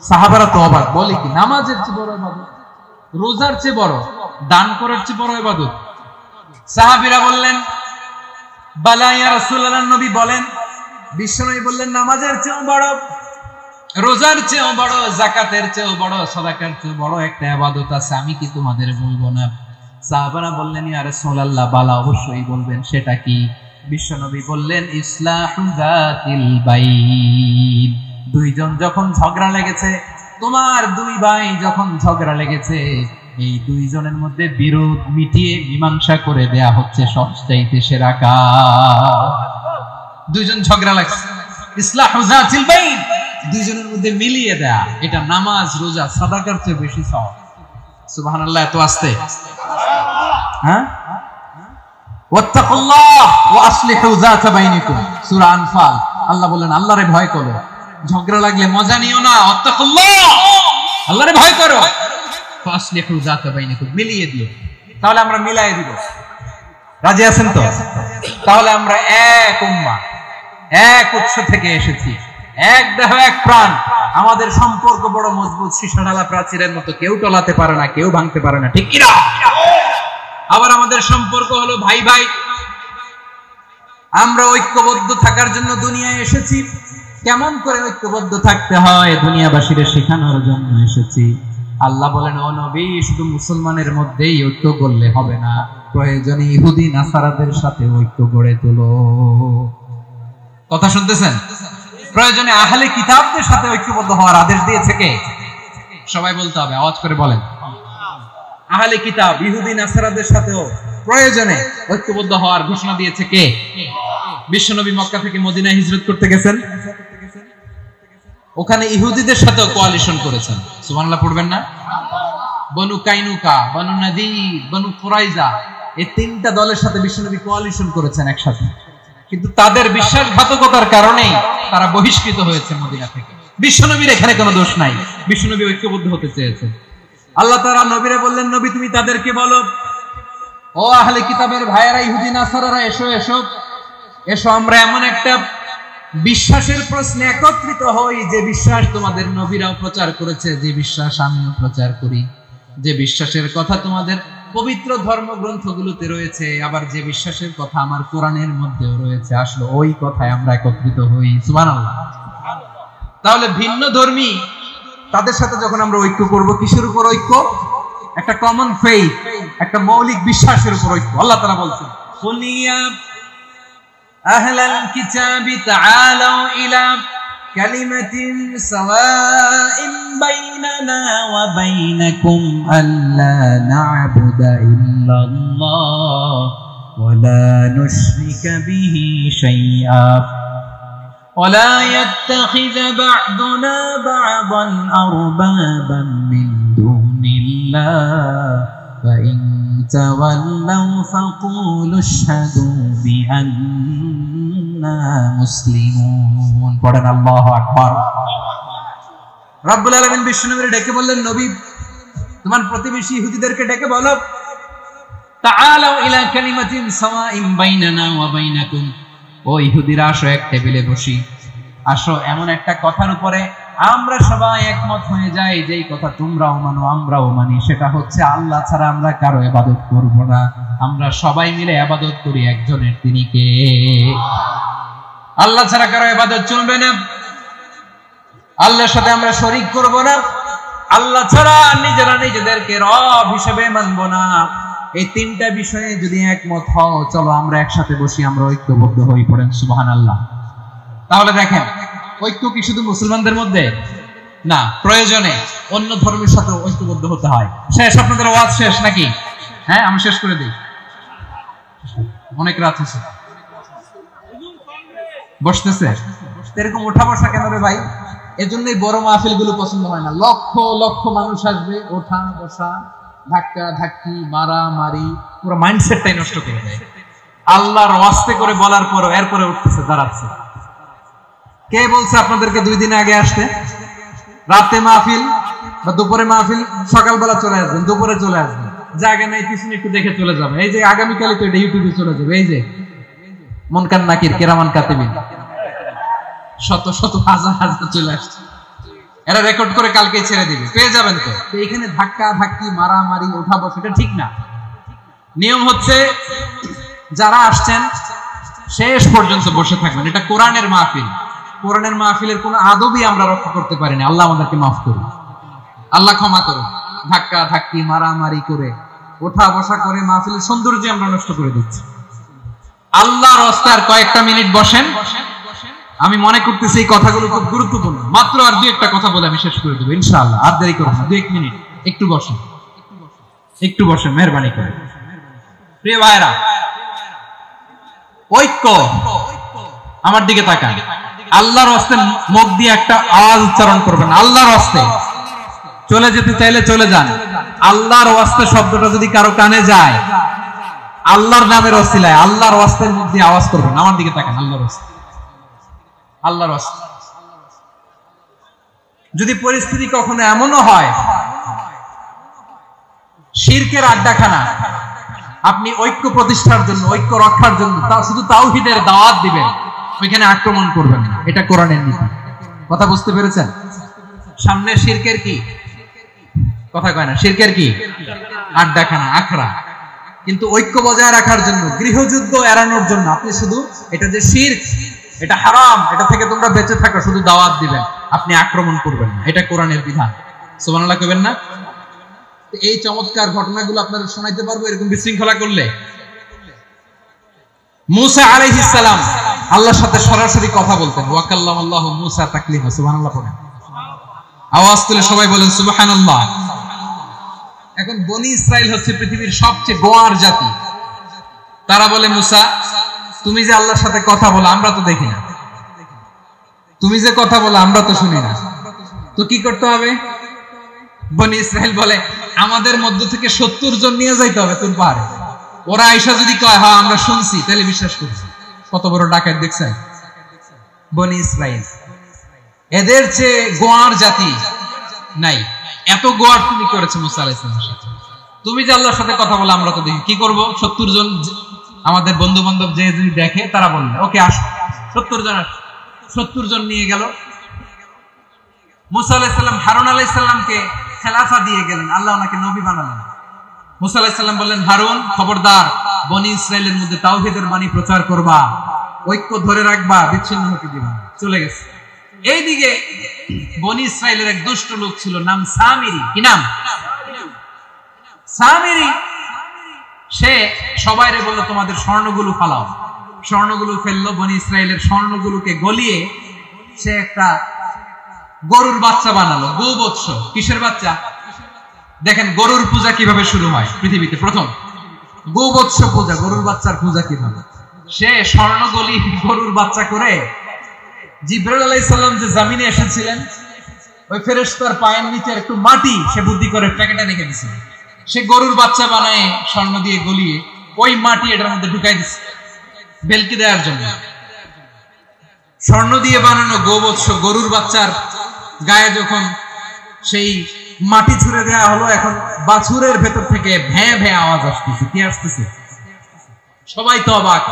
সাহাবারা তো অবাক, বলে কি নামাজের চেয়ে বড় ইবাদত, রোজার চেয়ে বড়, দান করার চেয়ে বড় ইবাদত? সাহাবীরা বললেন বালা ইয়া রাসূলুল্লাহ। নবী বলেন, বিশ্বনবী বললেন নামাজের চেয়েও বড়, রোজার চেয়েও বড়, যাকাতের চেয়েও বড়, সাদাকার চেয়েও বড় একটা ইবাদত আছে, আমি কি তোমাদের বলবো না? সাহাবারা বললেন ইয়া রাসূলুল্লাহ, বালা, অবশ্যই বলবেন, সেটা কি? বিশ্বনবী বললেন ইসলাহু যাতিল বাইন। দুইজন যখন ঝগড়া লেগেছে, তোমার দুই ভাই যখন ঝগড়া লেগেছে, এই দুইজনের মধ্যে বিরোধ মিটিয়ে মীমাংসা করে দেয়া হচ্ছে সবচাইতে সেরা কাজ। দুইজন ঝগড়া লাগছে, ইসলাহু যাতিল বাইন, দুইজনের মধ্যে মিলিয়ে দেয়া, এটা নামাজ, রোজা, সাদাকার চেয়ে বেশি সওয়াব। সুবহানাল্লাহ। এত আস্তে, হ্যাঁ? ওয়াত্তাকুল্লাহ ওয়া আসলিহু যাতা বাইনিকুম, সূরা আনফাল। আল্লাহ বলেন আল্লাহরে ভয় করো, ঝগড়া লাগলে মজা নিও না, ওয়াত্তাকুল্লাহ, আল্লাহরে ভয় করো। ফাসলিহু যাতা বাইনাকুম, মিলিয়ে দিও। তাহলে আমরা মিলায়ে দিব। রাজি আছেন তো? তাহলে আমরা এক উম্মাহ, এক উৎস থেকে এসেছি, এক দেহ এক প্রাণ। আমাদের সম্পর্ক বড় মজবুত, সীসাডালা প্রাচীরের মতো, কেউ টলাতে পারে না, কেউ ভাঙতে পারে না, ঠিক কি না? আবার আমাদের সম্পর্ক হলো ভাই ভাই। আমরা ঐক্যবদ্ধ থাকার জন্য দুনিয়ায় এসেছি। কেমন করে ঐক্যবদ্ধ থাকতে হয় দুনিয়াবাসীকে শেখানোর জন্য এসেছি। আল্লাহ বলেন, ও নবী, শুধু মুসলমানের মধ্যেই ঐক্য করলে হবে না, প্রয়োজনে ইহুদি নাসারাদের সাথে ঐক্য গড়ে তোলো। কথা শুনতেছেন? প্রয়োজনে আহলে কিতাবদের সাথে ঐক্যবদ্ধ হওয়ার আদেশ দিয়েছে কে? সবাই বলতে হবে, আওয়াজ করে বলেন। আহলে কিতাব ইহুদি নাসারাদের সাথেও প্রয়োজনে ঐক্যবদ্ধ হওয়ার ঘোষণা দিয়েছে কে? বিশ্বনবী মক্কা থেকে মদিনায় হিজরত করতে গেছেন, ওখানে ইহুদিদের সাথেও কোয়ালিশন করেছেন। সুবহানাল্লাহ পড়বেন না? বনু কাইনুকা, বনু নাদির, বনু কুরাইজা, এই তিনটা দলের সাথে বিশ্বনবী কোয়ালিশন করেছেন একসাথে। কিন্তু তাদের বিশ্বাসঘাতকতার কারণে তারা বহিষ্কৃত হয়েছে মদিনা থেকে। বিশ্বনবীর এখানে কোনো দোষ নাই, বিশ্বনবী ঐক্যবদ্ধ হতে চেয়েছেন। আল্লাহ তাআলা নবীরে বললেন, নবী তুমি তাদেরকে বলো, ও আহলে কিতাবের ভাইয়েরা, ইহুদি নাসারারা, এসো এসো এসো, আমরা এমন একটা বিশ্বাসের প্রশ্নে একত্রিত হই যে বিশ্বাস তোমাদের নবীরাও প্রচার করেছে, যে বিশ্বাস আমিও প্রচার করি, যে বিশ্বাসের কথা তোমাদের পবিত্র ধর্মগ্রন্থগুলোতে রয়েছে, আবার যে বিশ্বাসের কথা আমার কোরআনের মধ্যেও রয়েছে। আসলে ওই কথায় আমরা একত্রিত হই। সুবহানাল্লাহ। তাহলে ভিন্ন ধর্মী তাদের সাথে যখন আমরা ঐক্য করব, কিসের উপর ঐক্য? একটা কমন ফেইথ, একটা মৌলিক বিশ্বাসের উপর ঐক্য। আল্লাহ তাআলা বলছেন, কুলিয়া আহলাল কিতাবি তাআলাউ ইলা কালিমাতিন সাওয়াইন বাইনানা ওয়া বাইনাকুম আল্লা না'বুদা ইল্লাল্লাহ ওয়া লা নুশরিকা বিহি শাইআ ওয়া লা ইয়াত্তাখিযা বা'দুনা বা'দান আরবাবান মিন দুনিল্লাহ ফা ইন তাওয়াল্লাউ ফাকুলু আশহাদু বিআন্না মুসলিমুন। পড়েন আল্লাহু আকবার। রব্বুল আলামিন বিশ্বনবীকে ডেকে বললেন, নবী তোমার প্রতিবেশী ইহুদিদেরকে ডেকে বলো, তাআলাউ ইলা কালিমাতিন সাওয়াইন বাইনানা ওয়া বাইনাকুম, ও ইহুদিরা আসো, এক টেবিলে বসি, আসো এমন একটা কথার উপরে আমরা সবাই একমত হয়ে যাই, যেই কথা তোমরাও মানো আমরাও মানি, সেটা হচ্ছে আল্লাহ ছাড়া আমরা কারো ইবাদত করব না, আমরা সবাই মিলে ইবাদত করি একজনের, তিনি কে? আল্লাহ ছাড়া কারো ইবাদত চলবে না, আল্লাহর সাথে আমরা শরীক করব না, আল্লাহ ছাড়া নিজেরা নিজেদেরকে রব হিসেবে মানব না। এই তিনটা বিষয়ে যদি একমত হও, চলো আমরা একসাথে বসি, আমরা ঐক্যবদ্ধ হই। পড়েন সুবহানাল্লাহ। তাহলে দেখেন, ঐক্য কি শুধু মুসলমানদের মধ্যে না, প্রয়োজনে অন্য ধর্মের সাথে ঐক্যবদ্ধ হতে হয়। শেষ? আপনাদের ওয়াজ শেষ নাকি? হ্যাঁ, আমি শেষ করে দিই, অনেক রাত হয়েছে। বসতেছে এরকম ওঠা বসা কেন রে ভাই? এজন্যই বড় মাহফিল গুলো পছন্দ হয় না। লক্ষ লক্ষ মানুষ আসবে, ওঠা বসা, ধাক্কা ধাক্কি, মারামারি, পুরো মাইন্ডসেটটাই নষ্ট করে দেয়। আল্লাহর ওয়াস্তে করে বলার পর এরপরে উঠতেছে, দাঁড়াচ্ছে। কে বলছে আপনাদেরকে 2 দিন আগে আসতে? রাতে মাহফিল বা দুপুরে মাহফিল, সকালবেলা চলে আসবেন, দুপুরে চলে আসবেন, জায়গা নাই পিছনে একটু দেখে চলে যাবে। এই যে আগামীকালই তো এটা ইউটিউবে চলে যাবে, এই যে মুনকার নাকির কিরামান কাতিবিন, শত শত হাজার হাজার চলে আসছে, এরা রেকর্ড করে কালকেই ছেড়ে দিবে, পেয়ে যাবেন তো। এখানে ধাক্কা ধাক্কি, মারামারি, ওঠা বসা, এটা ঠিক না। নিয়ম হচ্ছে যারা আসছেন শেষ পর্যন্ত বসে থাকবেন। এটা কোরআনের মাহফিল, কোরআনের মাহফিলের কোন আদবই আমরা রক্ষা করতে পারিনি। আল্লাহ আমাদেরকে মাফ করুন, আল্লাহ ক্ষমা করুন। ধাক্কা ধাক্কি, মারামারি করে, ওঠা বসা করে মাহফিলের সৌন্দর্য আমরা নষ্ট করে দিচ্ছি। আল্লাহর রাস্তার কয়েকটা মিনিট বসেন। আমি মনে করতেছি এই কথাগুলো খুব গুরুত্বপূর্ণ। মাত্র আর 2-1টা কথা বলে আমি শেষ করে দেবো ইনশাআল্লাহ। আর দেরি করব না, 2-1 মিনিট একটু বসেন, একটু বসেন মেহরবানি করে। প্রিয় ভাইরা, ঐক্য, আমার দিকে তাকান। আল্লাহর রাস্তে মুখ দিয়ে একটা আওয়াজ উচ্চারণ করবেন, আল্লাহর রাস্তে। চলে যেতে চাইলে চলে যান। আল্লাহর রাস্তে শব্দটা যদি কারো কানে যায়, আল্লাহর নামের ওসিলায় আল্লাহর রাস্তার মুখ দিয়ে আওয়াজ করবেন। আমার দিকে তাকান, আল্লাহর রাস্তে, আল্লাহর রাস্তে। যদি পরিস্থিতি কখনো এমনও হয় শিরকের আড্ডাখানা। আপনি ঐক্য প্রতিষ্ঠার জন্য, ঐক্য রক্ষার জন্য তা শুধু তাওহীদের দাওয়াত দিবেন, ওইখানে আক্রমণ করবেন না। এটা কোরআনের নীতি। কথা বুঝতে পেরেছেন? সামনে শিরকের কি কথা কয় না, শিরকের কি আড্ডাখানা, আখড়া। কিন্তু ঐক্য বজায় রাখার জন্য, গৃহযুদ্ধ এড়ানোর জন্য আপনি শুধু এটা যে শিরক, এটা হারাম, এটা থেকে তোমরা বেঁচে থাকো, শুধু দাওয়াত দিবেন, আপনি আক্রমণ করবেন না। এটা কোরআনের বিধান। সুবহানাল্লাহ কইবেন না? এই চমৎকার ঘটনাগুলো আপনাদের শোনাইতে পারবো এরকম বিশৃঙ্খলা করলে। মুসা আলাইহিস সালাম আল্লাহর সাথে সরাসরি কথা বলতেন। ওয়া কাল্লামাল্লাহু মুসা তাকলিমা। সুবহানাল্লাহ পড়েন, আওয়াজ তুলে সবাই বলেন সুবহানাল্লাহ। এখন বনি ইসরাইল হচ্ছে পৃথিবীর সবচেয়ে গোয়ার জাতি। তারা বলে, মুসা তুমি যে আল্লাহর সাথে কথা বলো আমরা তো দেখি না, তুমি যে কথা বলো আমরা তো শুনি না, তো কি করতে হবে? বনি ইসরাইল বলে, আমাদের মধ্য থেকে 70 জন নিয়ে যাইতে হবে তোর পাহাড়ে। ওরা আয়েশা যদি কয় হ্যাঁ আমরা শুনছি, তাহলে বিশ্বাস করছি। কত বড় ডাকাত দেখছেন বনি ইসরাইল। এদের চেয়ে গোয়ার জাতি নাই। এত গোয়ার তুমি করেছো মুসা আলাইহিস সালামের সাথে। তুমি যে আল্লাহর সাথে কথা বলো আমরা তো দেখি, কি করব? 70 জন আমাদের বন্ধু বান্ধব যে যদি দেখে তারা বলবে ওকে আসো, 70 জন আসো। 70 জন নিয়ে গেল। মুসা আলাইহিস সালাম হারুন আলাইহিস সালামকে খেলাফা দিয়ে গেলেন, আল্লাহ ওনাকে নবী বানালেন। মুসা আলাইহিস সালাম বললেন, হারুন খবরদার, বনি ইসরাইলের মধ্যে তাওহীদের বাণী প্রচার করবা, ঐক্য ধরে রাখবা, বিচ্ছিন্ন হতে দিবা। চলে গেছে। এইদিকে বনি ইসরাইলের এক দুষ্ট লোক ছিল, নাম সামিরি। কি নাম? সামিরি। সে সবাইরে বলল তোমাদের স্বর্ণগুলো ফালাও। স্বর্ণগুলো ফেললো। বনি ইসরাইলের স্বর্ণগুলোকে গলিয়ে সে একটা গরুর বাচ্চা বানালো। গোবৎস। কিসের বাচ্চা? দেখেন গরুর পূজা কিভাবে শুরু হয় পৃথিবীতে প্রথম। গোবৎস পূজা, গরুর বাচ্চার পূজা কিভাবে। সে স্বর্ণ গলি গরুর বাচ্চা করে জিবরাইল আলাইহিস সালাম যে জমিনে এসেছিলেন, ওই ফেরেশতার পায়ের নিচে একটু মাটি সে বুদ্ধি করে প্যাকেটে রেখে দিয়েছিল। সে গরুর বাচ্চা বানায় স্বর্ণ দিয়ে গলিয়ে ওই মাটি এটার মধ্যে ঢুকাই দিচ্ছে বেলকি দেওয়ার জন্য। স্বর্ণ দিয়ে বানানো গোবৎস গরুর বাচ্চার গায়ে যখন সেই মাটি ছুঁড়ে দেওয়া হলো, এখন বাছুরের ভেতর থেকে ভ্যাঁ ভ্যাঁ আওয়াজ আসতেছে। কি আসতেছে? সবাই তো অবাক।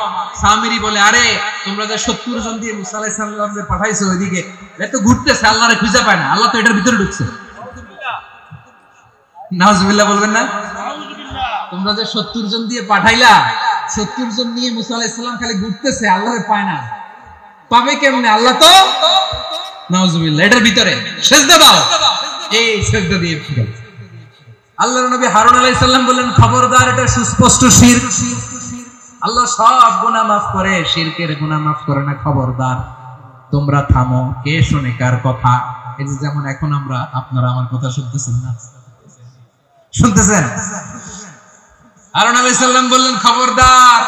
সামিরি বলে, আরে তোমরা যে 70 জন দিয়ে মুসা আলাইহিস সালামকে পাঠাইছো ওইদিকে, এত ঘুরতেছে, আল্লাহরে খুঁজে পায় না, আল্লাহ তো এটার ভিতরে ঢুকছে। নাউজুবিল্লাহ বলবেন না? তোমরা যে 70 জন দিয়ে পাঠাইলা, 70 জন নিয়ে মুসা আলাইহিস সালাম খালি ঘুরতেছে, আল্লাহরে পায় না। পাবে কেমনে? আল্লাহ তো নাউজুবিল্লাহ এটার ভিতরে। সিজদা দাও। এই সিজদা দিয়ে ফিরে আল্লাহর নবী হারুন আলাইহিস সালাম বললেন, খবরদার, এটা সুস্পষ্ট শিরক। আল্লাহ সব গুনাহ মাফ করে, শিরকের গুনাহ মাফ করে না। খবরদার, তোমরা থামো। কে শুনে কার কথা? এই যে যেমন এখন আপনারা আমার কথা শুনতেছেন না? শুনতেছেন? হারুন আলাইহিস সালাম বললেন, খবরদার,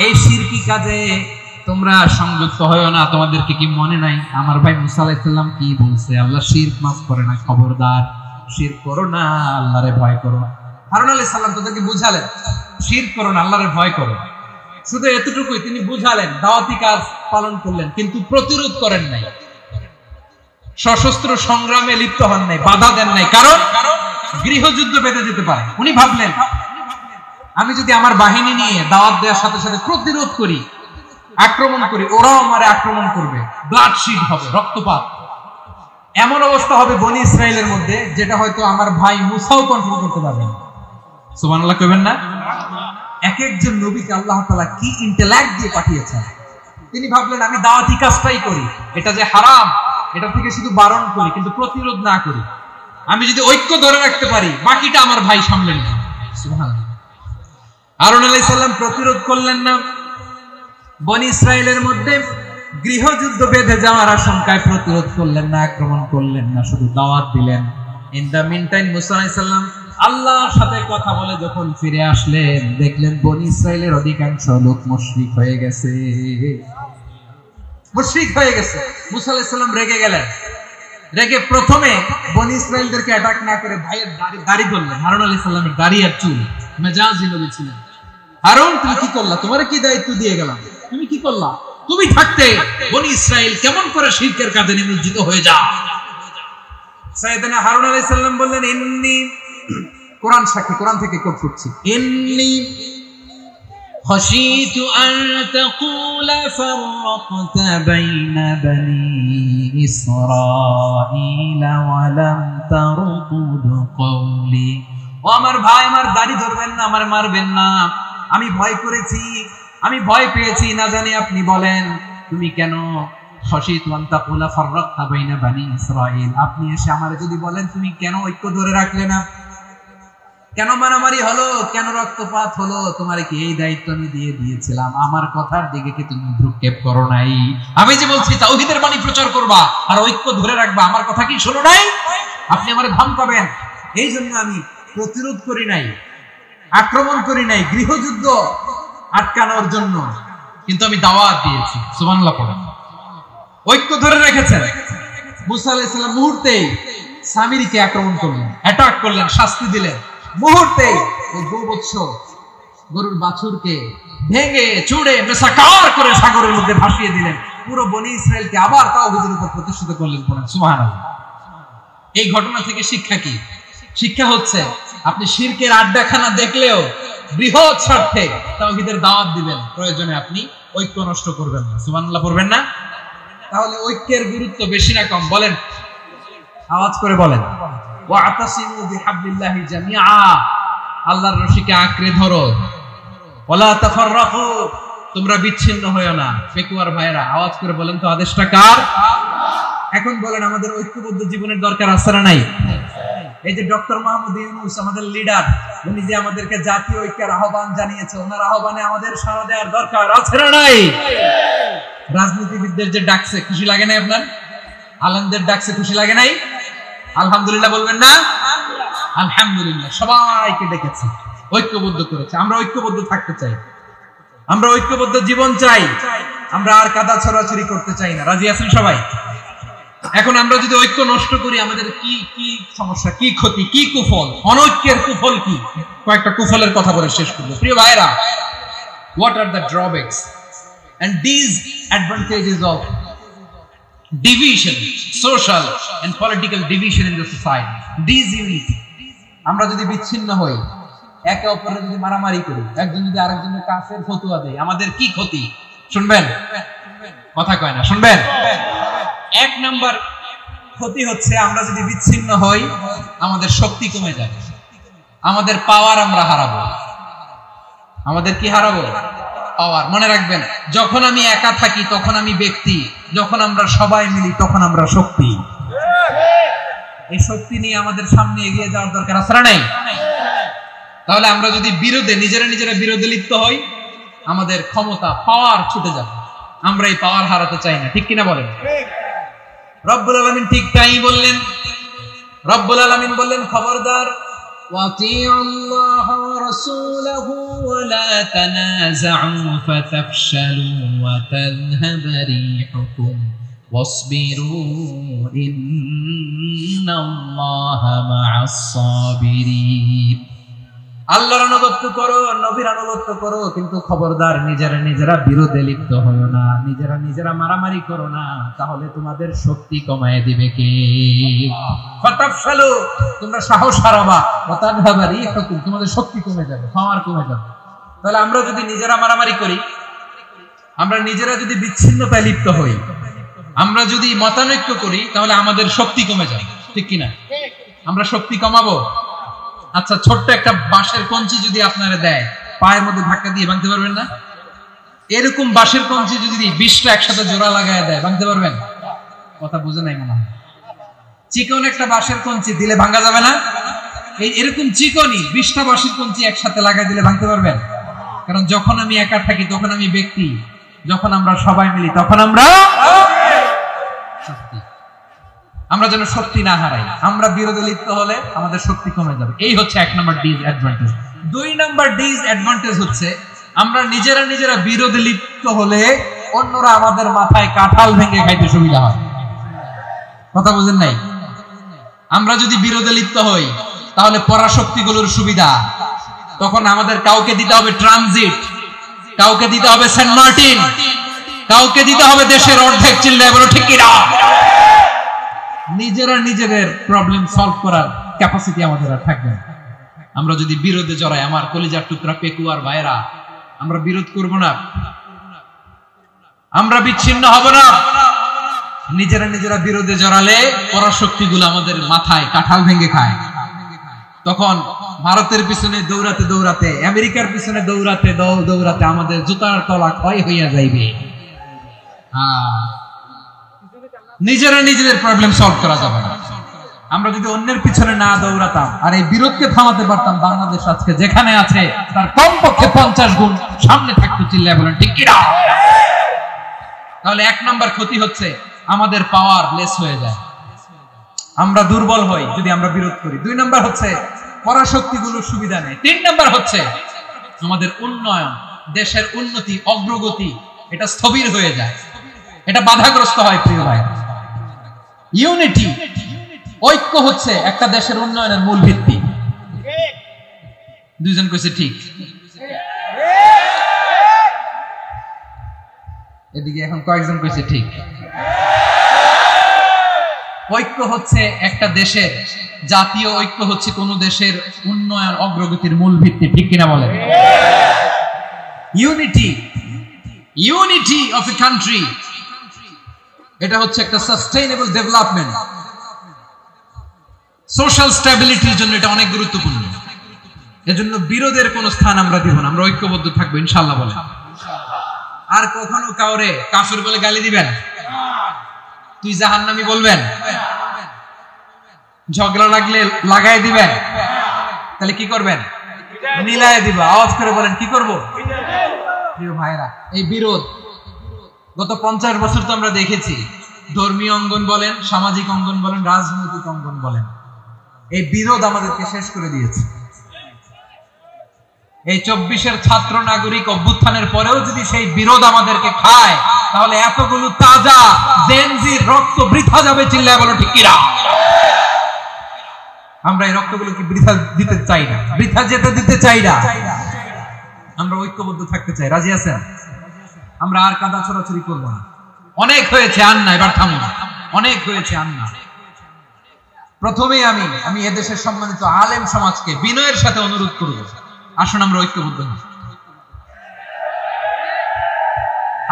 এই শিরকি কাজে তোমরা সংযুক্ত হয়ো না। তোমাদেরকে কি মনে নাই আমার ভাই মুসা আলাইহিস সালাম কি বলছে? আল্লাহ শিরক মাফ করে না। খবরদার, শিরক করো না, আল্লাহরে ভয় করো। হারুন আলাইহিস সালাম তাদেরকে বুঝালেন, শিরক করো না, আল্লাহরে ভয় করো। শুধু এতটুকুই তিনি বুঝালেন, দাওয়াতি কাজ পালন করলেন, কিন্তু প্রতিরোধ করেন নাই, সশস্ত্র সংগ্রামে লিপ্ত হন নাই, বাধা দেন নাই। কারণ গৃহযুদ্ধ বেঁধে যেতে পারে। উনি ভাবলেন, আমি যদি আমার বাহিনী নিয়ে দাওয়াত দেওয়ার সাথে সাথে প্রতিরোধ করি, আক্রমণ করি, ওরাও আমারে আক্রমণ করবে, ব্লাডশিট হবে, রক্তপাত। এমন অবস্থা হবে বনি ইসরাইলের মধ্যে যেটা হয়তো আমার ভাই মুসাও কন্ট্রোল করতে পারবে না। সুবহানাল্লাহ কইবেন না? এক একজন নবীকে আল্লাহ তাআলা কি ইন্টেলেক্ট দিয়ে পাঠিয়েছেন। তিনি ভাবলেন, আমি দাওয়াতি কাজটাই করি, এটা যে হারাম এটা থেকে শুধু বারণ করি, কিন্তু প্রতিরোধ না করি। আমি যদি ঐক্য ধরে রাখতে পারি, বাকিটা আমার ভাই সামলে নেবে। সুবহানাল্লাহ। হারুন আলাইহিস সালাম প্রতিরোধ করলেন না। বনি ইসরাইলের মধ্যে গৃহযুদ্ধ বেঁধে যাওয়ার আশঙ্কায় প্রতিরোধ করলেন না, আক্রমণ করলেন না, শুধু দাওয়াত দিলেন। ইন দা মিন টাইম মুসা আলাইহিস সালাম আল্লাহর সাথে কথা বলে যখন ফিরে আসলেন, দেখলেন বনি ইসরাইলের অধিকাংশ লোক মুশরিক হয়ে গেছে। মুশরিক হয়ে গেছে। মুসা আলাইহিস সালাম রেগে গেলেন। রেগে প্রথমে বনি ইসরাইলদেরকে অ্যাটাক না করে ভাইয়ের দাড়ি ধরলেন। হারুন আলাইহিস সালামের দাড়ি আর চুল, মেজাজি নবী ছিলেন। হারুন, তুমি কি করলা? তোমারে কি দায়িত্ব দিয়ে গেলাম, তুমি কি করলা? তুমি থাকতে বনি ইসরাইল কেমন করে শিরকের কাজে নিমজ্জিত হয়ে যায়? সাইয়েদনা হারুন আলাইহিস সালাম বললেন, ইন্নী কোরআন সাক্ষী, কোরআন থেকে কোট করছি। ইন্নী خشيت أن تقول فرقت بين بني إسرائيل ولم ترقب قولي। ও আমার ভাই, আমার দাড়ি ধরবেন না, আমার মারবেন না। আমি ভয় করেছি, আমি ভয় পেয়েছি, না জানি আপনি বলেন তুমি কেন خشيت أن تقول فرقت بين بني إسرائيل, আপনি এসে আমারে যদি বলেন তুমি কেন ঐক্য ধরে রাখলে না, কেন মারামারি হলো, কেন রক্তপাত হলো, তোমারে কি এই দায়িত্ব আমি দিয়ে দিয়েছিলাম? আমার কথার দিকে কি তুমি ভ্রুক্ষেপ করো নাই? আমি যে বলছি তাওহীদের বাণী প্রচার করবা আর ঐক্য ধরে রাখবা, আমার কথা কি শোনো নাই? আপনি আমারে ধমকাবেন, এই জন্য আমি প্রতিরোধ করি নাই, আক্রমণ করি নাই, গৃহযুদ্ধ আটকানোর জন্য, কিন্তু আমি দাওয়াত দিয়েছি। সুবহানাল্লাহ পড়েন। ঐক্য ধরে রেখেছেন। মুসা আলাইহিস সালাম মুহূর্তেই সামিরীকে আক্রমণ করলেন, অ্যাটাক করলেন, শাস্তি দিলেন। মুহূর্তে ওই গোবৎস গরুর বাছুরকে ভেঙে চুড়ে মেসাকার করে সাগরের মধ্যে ভাসিয়ে দিলেন। পুরো বনি ইসরায়েলকে আবার তাওহীদের উপর প্রতিষ্ঠিত করলেন। পড়েন সুবহানাল্লাহ। এই ঘটনা থেকে শিক্ষা কি? শিক্ষা হচ্ছে আপনি শিরকের আড্ডাখানা দেখলেও বৃহৎ স্বার্থে তাওহীদের দাওয়াত দিবেন, প্রয়োজনে আপনি ঐক্য নষ্ট করবেন না। সুবহানাল্লাহ পড়বেন না? তাহলে ঐক্যের গুরুত্ব বেশি না কম? বলেন, আওয়াজ করে বলেন। ওয়াতাসিমু বিহাবলিল্লাহি জামিআ, আল্লাহর রশিকে আঁকড়ে ধরো। ওয়ালা তাফাররাকু, তোমরা বিচ্ছিন্ন হয়ো না। ফেকুয়ার ভাইরা আওয়াজ করে বলেন তো, আদেশটা কার? এখন বলেন, আমাদের ঐক্যবদ্ধ জীবনের দরকার আছে না নাই? এই যে ডক্টর মোহাম্মদ ইউনূস আমাদের লিডার, উনি যে আমাদেরকে জাতীয় ঐক্যের আহ্বান জানিয়েছে, ওনার আহ্বানে আমাদের সাড়া দেওয়ার দরকার আছে না নাই? রাজনীতিবিদদের যে ডাকছে, খুশি লাগে নাই আপনার? আলেমদের ডাকছে, খুশি লাগে নাই? আলহামদুলিল্লাহ বলবেন না? আলহামদুলিল্লাহ। সবাইকে ডেকেছে, ঐক্যবদ্ধ করেছে। আমরা ঐক্যবদ্ধ থাকতে চাই, আমরা ঐক্যবদ্ধ জীবন চাই, আমরা আর কাদা ছড়াছড়ি করতে চাই না। রাজি আছেন সবাই? এখন আমরা যদি ঐক্য নষ্ট করি, আমাদের কি কি সমস্যা, কি ক্ষতি, কি কুফল? অনৈক্যের কুফল কি? কয়েকটা কুফলের কথা বলে শেষ করব। প্রিয় ভাইরা, what are the drawbacks and disadvantages of division, social and political division in the society? Disunity. আমরা যদি বিচ্ছিন্ন হই, একে অপরের যদি মারামারি করি, একজন যদি আরেকজনের কাফের ফতোয়া দেয়, আমাদের কি ক্ষতি? শুনবেন? কথা কয় না, শুনবেন? এক নাম্বার ক্ষতি হচ্ছে, আমরা যদি বিচ্ছিন্ন হই, আমাদের শক্তি কমে যাবে, আমাদের পাওয়ার আমরা হারাবো। আমাদের কি হারাবো? পাওয়ার। মনে রাখবেন, যখন আমি একা থাকি তখন আমি ব্যক্তি, যখন আমরা সবাই মিলি তখন আমরা শক্তি। এই শক্তি নিয়ে আমাদের সামনে এগিয়ে যাওয়ার দরকার আছে না নাই? তাহলে আমরা যদি বিরোধে, নিজেরা বিরোধে লিপ্ত হই, আমাদের ক্ষমতা, পাওয়ার ছুটে যাবে। আমরা এই পাওয়ার হারাতে চাই না, ঠিক কিনা বলেন? রব্বুল আলামিন ঠিক তাই বললেন। রব্বুল আলামিন বললেন, খবরদার, وَأَطِيعُوا اللَّهَ وَرَسُولَهُ وَلَا تَنَازَعُوا فَتَفْشَلُوا وَتَذْهَبَ رِيحُكُمْ وَاصْبِرُوا إِنَّ اللَّهَ مَعَ الصَّابِرِينَ। আল্লাহর আনুগত্য করো, নবীর আনুগত্য করো, কিন্তু খবরদার নিজেরা বিরোধে লিপ্ত হয়ো না, নিজেরা মারামারি করো না, তাহলে তোমাদের শক্তি কমায় দিবে কে? ফাতাফশালু, তোমরা সাহস হারাবা, ওয়াতাযহাবা রিহুকুম, তোমাদের শক্তি কমে যাবে, পাওয়ার কমে যাবে। তাহলে আমরা যদি নিজেরা মারামারি করি, আমরা নিজেরা যদি বিচ্ছিন্নতায় লিপ্ত হই, আমরা যদি মতানৈক্য করি, তাহলে আমাদের শক্তি কমে যাবে, ঠিক কিনা? আমরা শক্তি কমাবো। আচ্ছা, ছোট্ট একটা বাঁশের কঞ্চি যদি আপনারা দেয়, পায়ের মধ্যে ধাক্কা দিয়ে ভাঙতে পারবেন না? এরকম বাঁশের কঞ্চি যদি 20টা একসাথে জোড়া লাগায় দেয়, ভাঙতে পারবেন? কথা বুঝে নাই মনে হয়। চিকন একটা বাঁশের কঞ্চি দিলে ভাঙা যাবে না? এরকম চিকনই 20টা বাঁশের কঞ্চি একসাথে লাগাই দিলে ভাঙতে পারবেন? কারণ যখন আমি একা থাকি তখন আমি ব্যক্তি, যখন আমরা সবাই মিলি তখন আমরা শক্তি। আমরা যেন শক্তি না হারাই। আমরা বিরোধে লিপ্ত হলে আমাদের শক্তি কমে যাবে। এই হচ্ছে এক নম্বর ডিসঅ্যাডভান্টেজ। 2 নম্বর ডিসঅ্যাডভান্টেজ হচ্ছে, আমরা নিজেরা বিরোধে লিপ্ত হলে অন্যরা আমাদের মাথায় কাঁঠাল ভেঙে খাইতে সুবিধা হয়। কথা বুঝেন নাই? আমরা যদি বিরোধে লিপ্ত হই, তাহলে পরাশক্তিগুলোর সুবিধা, তখন আমাদের কাউকে দিতে হবে ট্রানজিট, কাউকে দিতে হবে সেন্ট মার্টিন, কাউকে দিতে হবে দেশের অর্ধেক। চিল্লায় বলো ঠিক কিনা? নিজেদের প্রবলেম সলভ করার ক্যাপাসিটি আমাদের আর থাকবে না। আমরা যদি বিরোধে জড়াই, আমার কলিজার টুকরা পেকুয়ার ভাইরা, আমরা বিরোধ করব না, আমরা বিচ্ছিন্ন হব না। নিজেরা নিজেরা বিরোধে জড়ালে পরাশক্তিগুলো আমাদের মাথায় কাঁঠাল ভেঙে খায়। তখন ভারতের পিছনে দৌড়াতে দৌড়াতে, আমেরিকার পিছনে দৌড়াতে দৌড়াতে আমাদের জুতার তলা ক্ষয় হইয়া যাইবে। নিজেরা নিজেদের প্রবলেম সলভ করা যাবে না। আমরা যদি অন্যের পিছনে না দৌড়াতাম আর এই বিরোধকে থামাতে পারতাম, বাংলাদেশ আজকে যেখানে আছে তার কমপক্ষে 50 গুণ সামনে থাকতো। চিল্লায় বলেন ঠিক কি না? তাহলে 1 নম্বর ক্ষতি হচ্ছে আমাদের পাওয়ার লেস হয়ে যায়, আমরা দুর্বল হই যদি আমরা বিরোধ করি। 2 নম্বর হচ্ছে পরাশক্তিগুলোর সুবিধা নেই। 3 নম্বর হচ্ছে আমাদের উন্নয়ন, দেশের উন্নতি, অগ্রগতি এটা স্থবির হয়ে যায়, এটা বাধাগ্রস্ত হয়। প্রিয় ভাই, ইউনিটি, ঐক্য হচ্ছে একটা দেশের উন্নয়নের মূল ভিত্তি। দুইজন কইছে ঠিক, এদিকে এখন কয়েকজন কইছে ঠিক। ঐক্য হচ্ছে একটা দেশের, জাতীয় ঐক্য হচ্ছে কোন দেশের উন্নয়ন অগ্রগতির মূল ভিত্তি, ঠিক কিনা বলেন? ইউনিটি অফ এ কান্ট্রি, এটা হচ্ছে একটা সাস্টেইনেবল ডেভেলপমেন্ট, সোশ্যাল স্ট্যাবিলিটির জন্য এটা অনেক গুরুত্বপূর্ণ। এজন্য বিরোধের কোন স্থান আমরা দিব না, আমরা ঐক্যবদ্ধ থাকবো ইনশাআল্লাহ বলেন। আর কখনো কাউরে কাফির বলে গালি দিবেন, তুই জাহান্নামী বলবেন, ঝগড়া লাগলে লাগাই দিবেন, তাহলে কি করবেন? মিলায় দিবা। আওয়াজ করে বলেন কি করব? প্রিয় ভাইরা, এই বিরোধ গত 50 বছর তো আমরা দেখেছি, ধর্মীয় অঙ্গন বলেন, সামাজিক অঙ্গন বলেন, রাজনৈতিক অঙ্গন বলেন, এই বিরোধ আমাদেরকে শেষ করে দিয়েছে। এই 24-এর ছাত্র নাগরিক অভ্যুত্থানের পরেও যদি সেই বিরোধ আমাদেরকে খায়, তাহলে এতগুলো তাজা জেনজির রক্ত বৃথা যাবে। চিল্লায় বলো ঠিক কিনা? আমরা এই রক্তগুলোকে বৃথা দিতে চাই না, বৃথা যেতে দিতে চাই না। আমরা ঐক্যবদ্ধ থাকতে চাই। রাজি আছেন? আমরা আর কাদা ছড়াছড়ি করবো না। অনেক হয়েছে, আন না, এবার থামুন। অনেক হয়েছে, আন না। প্রথমেই আমি এদেশের সম্মানিত আলেম সমাজকে বিনয়ের সাথে অনুরোধ করব, আসুন আমরা ঐক্যবদ্ধ হই।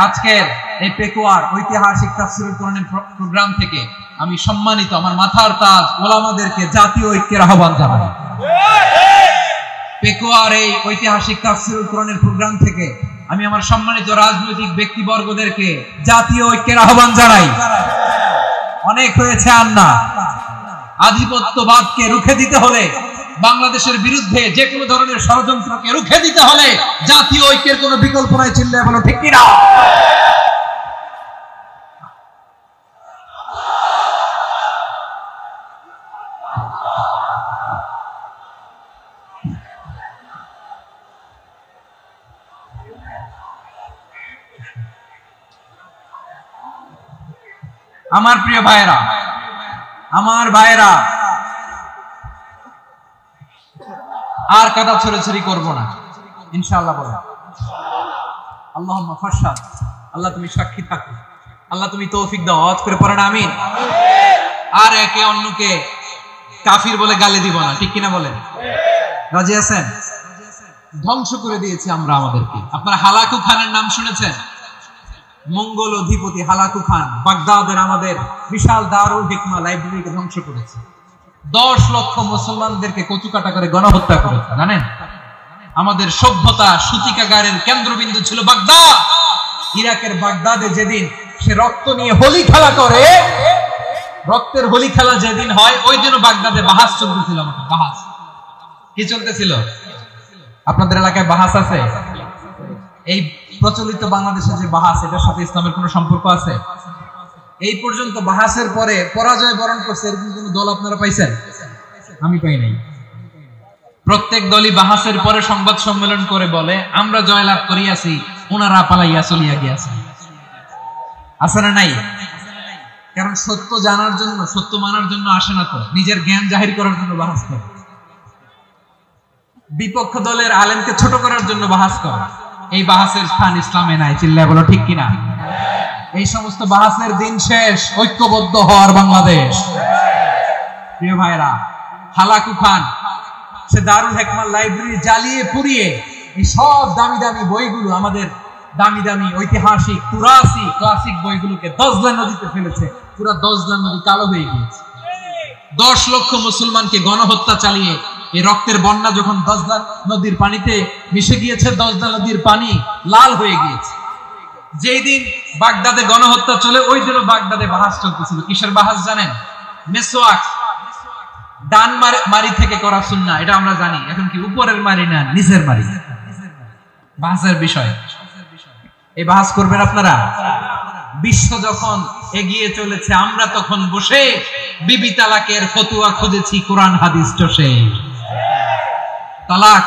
আজকের এই পেকুয়ার ঐতিহাসিক তাফসীরুল কোরআনের প্রোগ্রাম থেকে আমি সম্মানিত আমার মাথার তাজ ওলামাদেরকে জাতীয় ঐক্যের আহ্বান জানাই। পেকুয়ার এই ঐতিহাসিক তাফসীরুল কোরআনের প্রোগ্রাম থেকে আমি আমার সম্মানিত রাজনৈতিক ব্যক্তিবর্গদেরকে জাতীয় ঐক্যের আহ্বান জানাই। অনেক হয়েছে, আর না। আধিপত্যবাদকে রুখে দিতে হলে, বাংলাদেশের বিরুদ্ধে যে কোনো ধরনের ষড়যন্ত্রকে রুখে দিতে হলে জাতীয় ঐক্যের কোনো বিকল্প নাই। চিল্লায় বলো ঠিক কিনা? আমার প্রিয় ভাইয়েরা, আমার ভাইয়েরা, আর কাদা ছড়াছড়ি করব না ইনশাআল্লাহ বলে। আল্লাহুম্মা ফাশহাদ, আল্লাহ তুমি সাক্ষী থাকো, আল্লাহ তুমি তৌফিক দাও। আওয়াজ করে পড়েন আমিন। আর একে অন্যকে কাফির বলে গালি দিব না, ঠিক কিনা বলেন? রাজি আছেন? ধ্বংস করে দিয়েছি আমরা আমাদেরকে। আপনারা হালাকু খানের নাম শুনেছেন? মঙ্গল অধিপতি হালাকু খান বাগদাদের আমাদের বিশাল দারুল হিকমা লাইব্রেরিকে ধ্বংস করেছে। 10 লক্ষ মুসলমানদেরকে কচুকাটা করে গণহত্যা করেছে। জানেন, আমাদের সভ্যতা সূতিকাগারের কেন্দ্রবিন্দু ছিল বাগদাদ। ইরাকের বাগদাদে যেদিন সে রক্ত নিয়ে হোলি খেলা করে, রক্তের হোলি খেলা যেদিন হয়, ওই দিন বাগদাদে বাহাস চলতেছিল। বাহাস কি চলতেছিল? আপনাদের এলাকায় বাহাস আছে? এই প্রচলিত বাংলাদেশের যে বাহাস, এটার সাথে ইসলামের কোনো সম্পর্ক আছে? এই পর্যন্ত বাহাসের পরে পরাজয় বরণ করছে এরকম কোন দল আপনারা পাইছেন? আমি পাই নাই। প্রত্যেক দলই বাহাসের পরে সংবাদ সম্মেলন করে বলে আমরা জয়লাভ করিয়াছি, ওনারা পালাইয়া চলিয়া গিয়াছে। আছে না নাই? কারণ সত্য জানার জন্য, সত্য মানার জন্য আসে না তো, নিজের জ্ঞান জাহির করার জন্য বাহাস করে। বিপক্ষ দলের আলেমকে ছোট করার জন্য বাহাস করে। এই বাহাসের স্থান ইসলামে নাই। চিল্লায় বলো ঠিক কিনা? এই সমস্ত বাহাসের দিন শেষ, ঐক্যবদ্ধ হওয়ার বাংলাদেশ। প্রিয় ভাইরা, হালাকু খান সে দারুল হিকমার লাইব্রেরি জ্বালিয়ে পুড়িয়ে এই সব দামি দামি বইগুলো, আমাদের দামি দামি ঐতিহাসিক তুরাসি ক্লাসিক বইগুলোকে দজলা নদীতে ফেলেছে। পুরো দজলা নদী কালো হয়ে গিয়েছে। 10 লক্ষ মুসলমানকে গণহত্যা চালিয়ে এই রক্তের বন্যা যখন দজলা নদীর পানিতে মিশে গিয়েছে, দজলা নদীর পানি লাল হয়ে গিয়েছে। যেই দিন বাগদাদে গণহত্যা চলে, ওই দিনও বাগদাদে বাহাস চলতেছিল। কিসের বাহাস জানেন? মেসওয়াক, ডান মারি থেকে করা সুন্নাহ, এটা আমরা জানি। এখন কি উপরের মারি না নিচের মারি? বাহাসের বিষয়। এই বাহাস করবেন আপনারা? বিশ্ব যখন এগিয়ে চলেছে, আমরা তখন বসে বিবি তালাকের ফতোয়া খুঁজেছি কোরআন হাদিস চষে। তালাক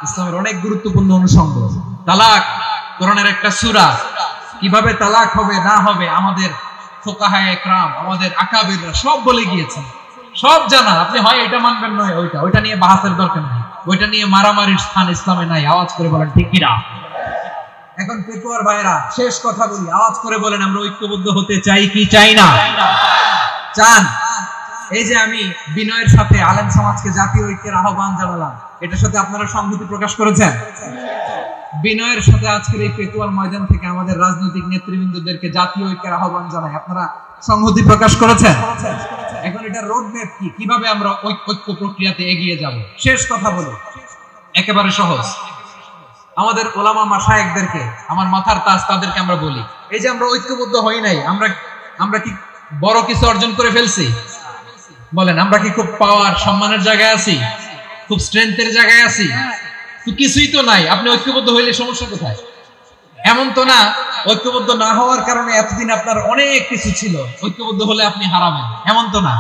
ইসলামের অনেক গুরুত্বপূর্ণ অনুষঙ্গ। তালাক কোরআনের একটা সূরা। কিভাবে তালাক হবে না হবে আমাদের ফুকাহায়ে ইকরাম, আমাদের আকাবিররা সব বলে গিয়েছেন, সব জানা। আপনি হয় এটা মানবেন নয় ওইটা নিয়ে বাহাসের দরকার নেই, ওইটা নিয়ে মারামারির স্থান ইসলামে নাই। আওয়াজ করে বলেন ঠিক কিনা? এখন পেটুয়ার ভাইরা শেষ কথা বলি, আওয়াজ করে বলেন আমরা ঐক্যবদ্ধ হতে চাই কি চাই না? চান? এই যে আমি বিনয়ের সাথে আলেম সমাজকে জাতীয় ঐক্যের আহ্বান জানালাম, এটার সাথে আপনারা সংহতি প্রকাশ করেছেন? বিনয়ের সাথে আজকের এই পেটুয়ার ময়দান থেকে আমাদের রাজনৈতিক নেতৃবৃন্দদেরকে জাতীয় ঐক্যের আহ্বান জানাই, আপনারা সংহতি প্রকাশ করেছেন? এখন এটা রোড ম্যাপ কি, কিভাবে আমরা ঐক্য প্রক্রিয়াতে এগিয়ে যাব? শেষ কথা বলি, একেবারে সহজ। আমাদের ওলামা মাশায়েখদেরকে, আমার মাথার তাজ, তাদেরকে আমরা বলি, এই যে আমরা ঐক্যবদ্ধ হই নাই, আমরা কি বড় কিছু অর্জন করে ফেলছি? বলেন, আমরা কি খুব পাওয়ার সম্মানের জায়গায় আছি? খুব স্ট্রেংথের জায়গায় আছি? তো কিছুই তো নাই। আপনি ঐক্যবদ্ধ হইলে সমস্যা কোথায়? এমন তো না ঐক্যবদ্ধ না হওয়ার কারণে এতদিন আপনার অনেক কিছু ছিল, ঐক্যবদ্ধ হলে আপনি হারাবেন, এমন তো না।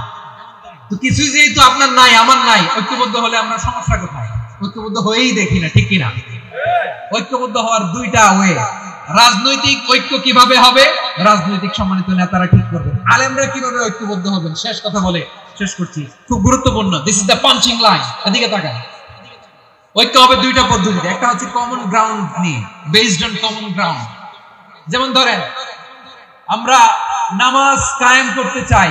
তো কিছুই যেহেতু আপনার নাই, আমার নাই, ঐক্যবদ্ধ হলে আমরা সমস্যা কোথায়? ঐক্যবদ্ধ হয়েই দেখি না, ঠিক কিনা? ঐক্যবদ্ধ হওয়ার দুইটা ওয়ে। রাজনৈতিক ঐক্য কিভাবে হবে? রাজনৈতিক সম্মানিত নেতারা ঠিক করবেন। আলেমরা কিভাবে ঐক্যবদ্ধ হবেন? শেষ কথা বলে শেষ করছি, খুব গুরুত্বপূর্ণ। This is the punching line. এদিকে তাকান। ঐক্য হবে দুইটা পদ্ধতিতে। একটা হচ্ছে কমন গ্রাউন্ড নিয়ে, বেসড অন কমন গ্রাউন্ড। যেমন ধরেন, আমরা নামাজ কায়েম করতে চাই,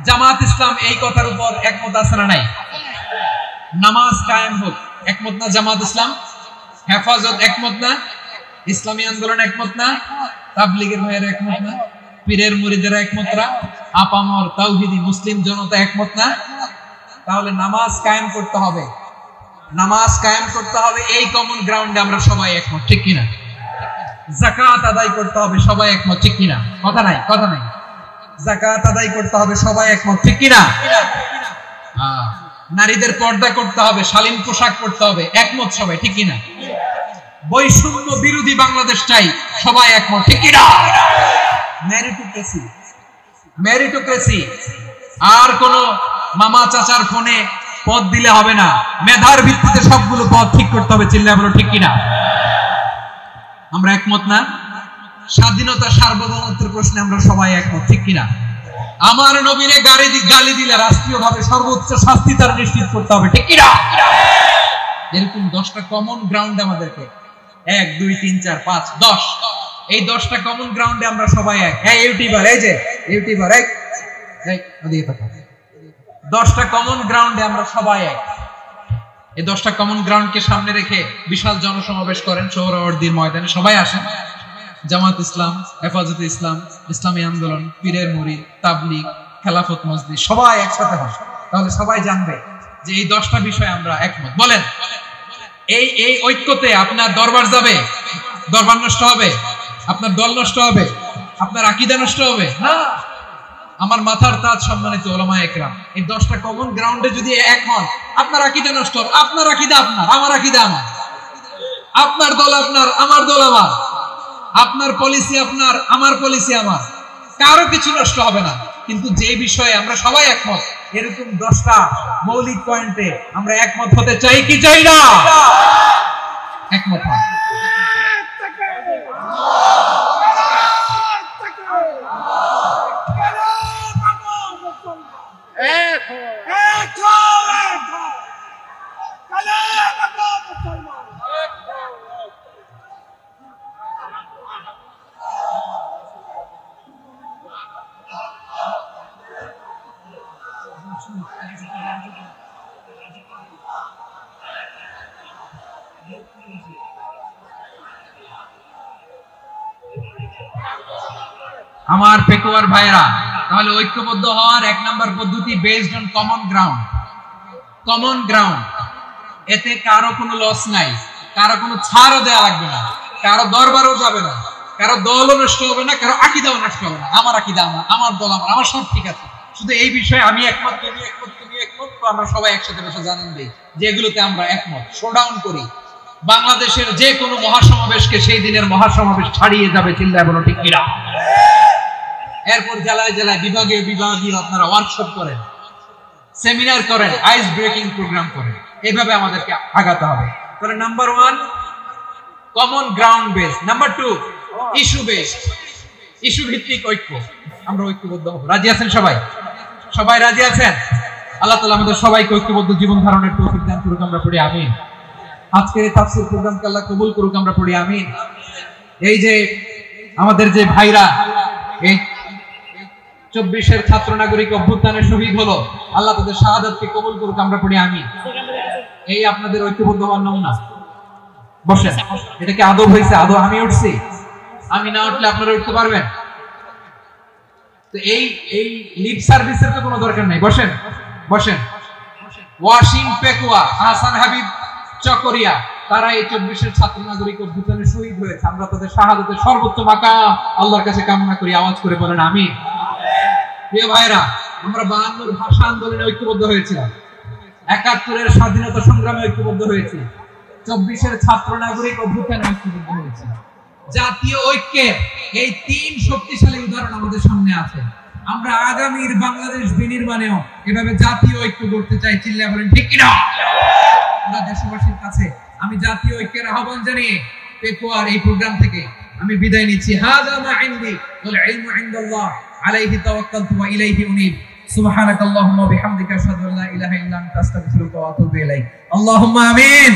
জামাত ইসলাম এই কথার উপর একমত আছে না নাই? নামাজ কায়েম হোক, একমত না জামাত ইসলাম? হেফাজত একমত না? ইসলামী আন্দোলন একমত না? তাবলীগের ভাইয়েরা একমত না? পীরের মুরিদেরা একমত না? আপামর তাওহীদি মুসলিম জনতা একমত না? তাহলে নামাজ কায়েম করতে হবে, নামাজ কায়েম করতে হবে, এই কমন গ্রাউন্ডে আমরা সবাই একমত, ঠিক কিনা? যাকাত আদায় করতে হবে, সবাই একমত, ঠিক কিনা? কথা নাই, কথা নাই। যাকাত আদায় করতে হবে, সবাই একমত, ঠিক কিনা? নারীদের পর্দা করতে হবে, শালীন পোশাক পরতে হবে, একমত সবাই, ঠিক কিনা? বৈষম্য বিরোধী বাংলাদেশ চাই, সবাই একমত, ঠিক কিনা? Meritocracy, meritocracy. আর কোন মামা চাচার ফোনে পদ দিলে হবে না, মেধার ভিত্তিতে সবগুলো পদ ঠিক করতে হবে। চিল্লায় বলো ঠিক কিনা? আমরা একমত না? স্বাধীনতা সার্বভৌমত্বের প্রশ্নে আমরা সবাই একমত, ঠিক কিনা? আমার নবীরে গালি দিলে রাষ্ট্রীয়ভাবে সর্বোচ্চ শাস্তি তার নিশ্চিত করতে হবে, ঠিক কিনা? এরকম 10টা কমন গ্রাউন্ড আমাদেরকে, 1 2 3 4 5 10, এই 10টা কমন গ্রাউন্ডে আমরা সবাই এক। হ্যাঁ ইউটিউবার, এই যে ইউটিউবার, এই ওদিকে তাকাও। 10টা কমন গ্রাউন্ডে আমরা সবাই এক। এই 10টা কমন গ্রাউন্ডকে সামনে রেখে বিশাল জনসমাবেশ করেন সোহরাওয়ার্দীর ময়দানে, সবাই আসেন। জামাত ইসলাম, হেফাজতে ইসলাম, ইসলামী আন্দোলন, পীরের মুরিদ, তাবলীগ, খেলাফত মজলিস, সবাই একসাথে হন। তাহলে সবাই জানবে যে এই 10টা বিষয়ে আমরা একমত। বলেন, এই ঐক্যতে আপনার দরবার যাবে? দরবার নষ্ট হবে? আপনার দল নষ্ট হবে? আপনার আকীদা নষ্ট হবে? না। আমার মাথার তাজ সম্মানিত উলামায়ে ইকরাম, এই 10টা কমন গ্রাউন্ডে যদি এক হন, আপনার আকীদা নষ্ট হবে। আপনার আকীদা আপনার, আমার আকীদা আমার, আপনার দল আপনার, আমার দল আমার, আপনার পলিসি আপনার, আমার পলিসি আমার, কারো কিছু নষ্ট হবে না। কিন্তু যে বিষয়ে আমরা সবাই একমত, এরকম 10টা মৌলিক পয়েন্টে আমরা একমত হতে চাই কি চাই না? একমত হন। আমার পেকুয়ার ভাইরা, তাহলে ঐক্যবদ্ধ হওয়ার এক নাম্বার পদ্ধতি based on common ground. Common ground, এতে কারো কোনো লস নাই, কারো কোনো ছাড়ও দেওয়া লাগবে না, কারো দরবারও যাবে না, কারো দলও নষ্ট হবে না, কারো আকীদাও নষ্ট হবে না। আমার আকীদা আমার দল আমার সব ঠিক আছে, শুধু এই বিষয়ে আমি একমত, তুমি একমত, তুমি একমত, তো আমরা সবাই একসাথে বসে জানান দিই যেগুলোতে আমরা একমত, শোডাউন করি। বাংলাদেশের যে কোনো মহাসমাবেশকে সেই দিনের মহাসমাবেশ ছাড়িয়ে যাবে, চিল্লায় বলো ঠিক কিনা। এরপর জেলায় জেলায় বিভাগে বিভাগীয় আপনারা ওয়ার্কশপ করেন, সেমিনার করেন, আইস ব্রেকিং প্রোগ্রাম করেন, এইভাবে আমাদেরকে আগাতে হবে। তাহলে number 1 common ground base, number 2 issue base, issue ভিত্তিক ঐক্য। আমরা ঐক্যবদ্ধ হব, রাজি আছেন সবাই? সবাই রাজি আছেন? আল্লাহ তাআলা আমাদের সবাইকে ঐক্যবদ্ধ জীবন ধারণের তৌফিক দান করুক, আমরা পড়ি আমিন। আজকের এই তাফসীর প্রোগ্রামকে আল্লাহ কবুল করুক, আমরা পড়ি আমিন। এই যে আমাদের যে ভাইরা এই 24-এর ছাত্র নাগরিক অভ্যুত্থানে শহীদ হলো, আল্লাহ তাদের শাহাদাতকে কবুল করুক, আমরা পড়ি আমিন। এই আপনাদের ঐক্যবদ্ধ হওয়ার নমুনা। বসেন, এটা কি আদব হয়েছে? আদব আমি উঠছি, আমি না উঠলে আপনারা উঠতে পারবেন? তো এই লিপ সার্ভিসের তো কোনো দরকার নাই। বসেন বসেন। ওয়াসিম পেকুয়া, হাসান হাবিব চকরিয়া, তারা এই 24-এর ছাত্র নাগরিক অভ্যুত্থানে শহীদ হয়েছে। আমরা তাদের শাহাদাতের সর্বোচ্চ মাকাম আল্লাহর কাছে কামনা করি। আওয়াজ করে বলেন আমিন। প্রিয় ভাইরা, আমরা 52-এর ভাষা আন্দোলনে ঐক্যবদ্ধ হয়েছিলাম, 71-এর স্বাধীনতা সংগ্রামে ঐক্যবদ্ধ হয়েছি, 24-এর ছাত্র নাগরিক অভ্যুত্থানে ঐক্যবদ্ধ হয়েছি। জাতীয় ঐক্যের এই 3 শক্তিশালী উদাহরণ আমাদের সামনে আছে। আমরা আগামীর বাংলাদেশ বিনির্মাণেও এভাবে জাতীয় ঐক্য করতে চাই, চিল্লায় বলেন ঠিক কিনা। আমরা দেশবাসীর কাছে আমি জাতীয় ঐক্যের আহ্বান জানিয়ে পেকুয়ার এই প্রোগ্রাম থেকে আমি বিদায় নিচ্ছি। হাযা মা ইনদি ওয়াল ইলমু ইনদাল্লাহ আলাইহি তাওয়াক্কালতু ওয়া ইলাইহি উনীব। সুবহানাকাল্লাহুম্মা ওয়া বিহামদিকা আশহাদু আল্লা ইলাহা ইল্লা আনতা আস্তাগফিরুকা ওয়া আতুবু ইলাইক। আল্লাহুম্মা আমিন।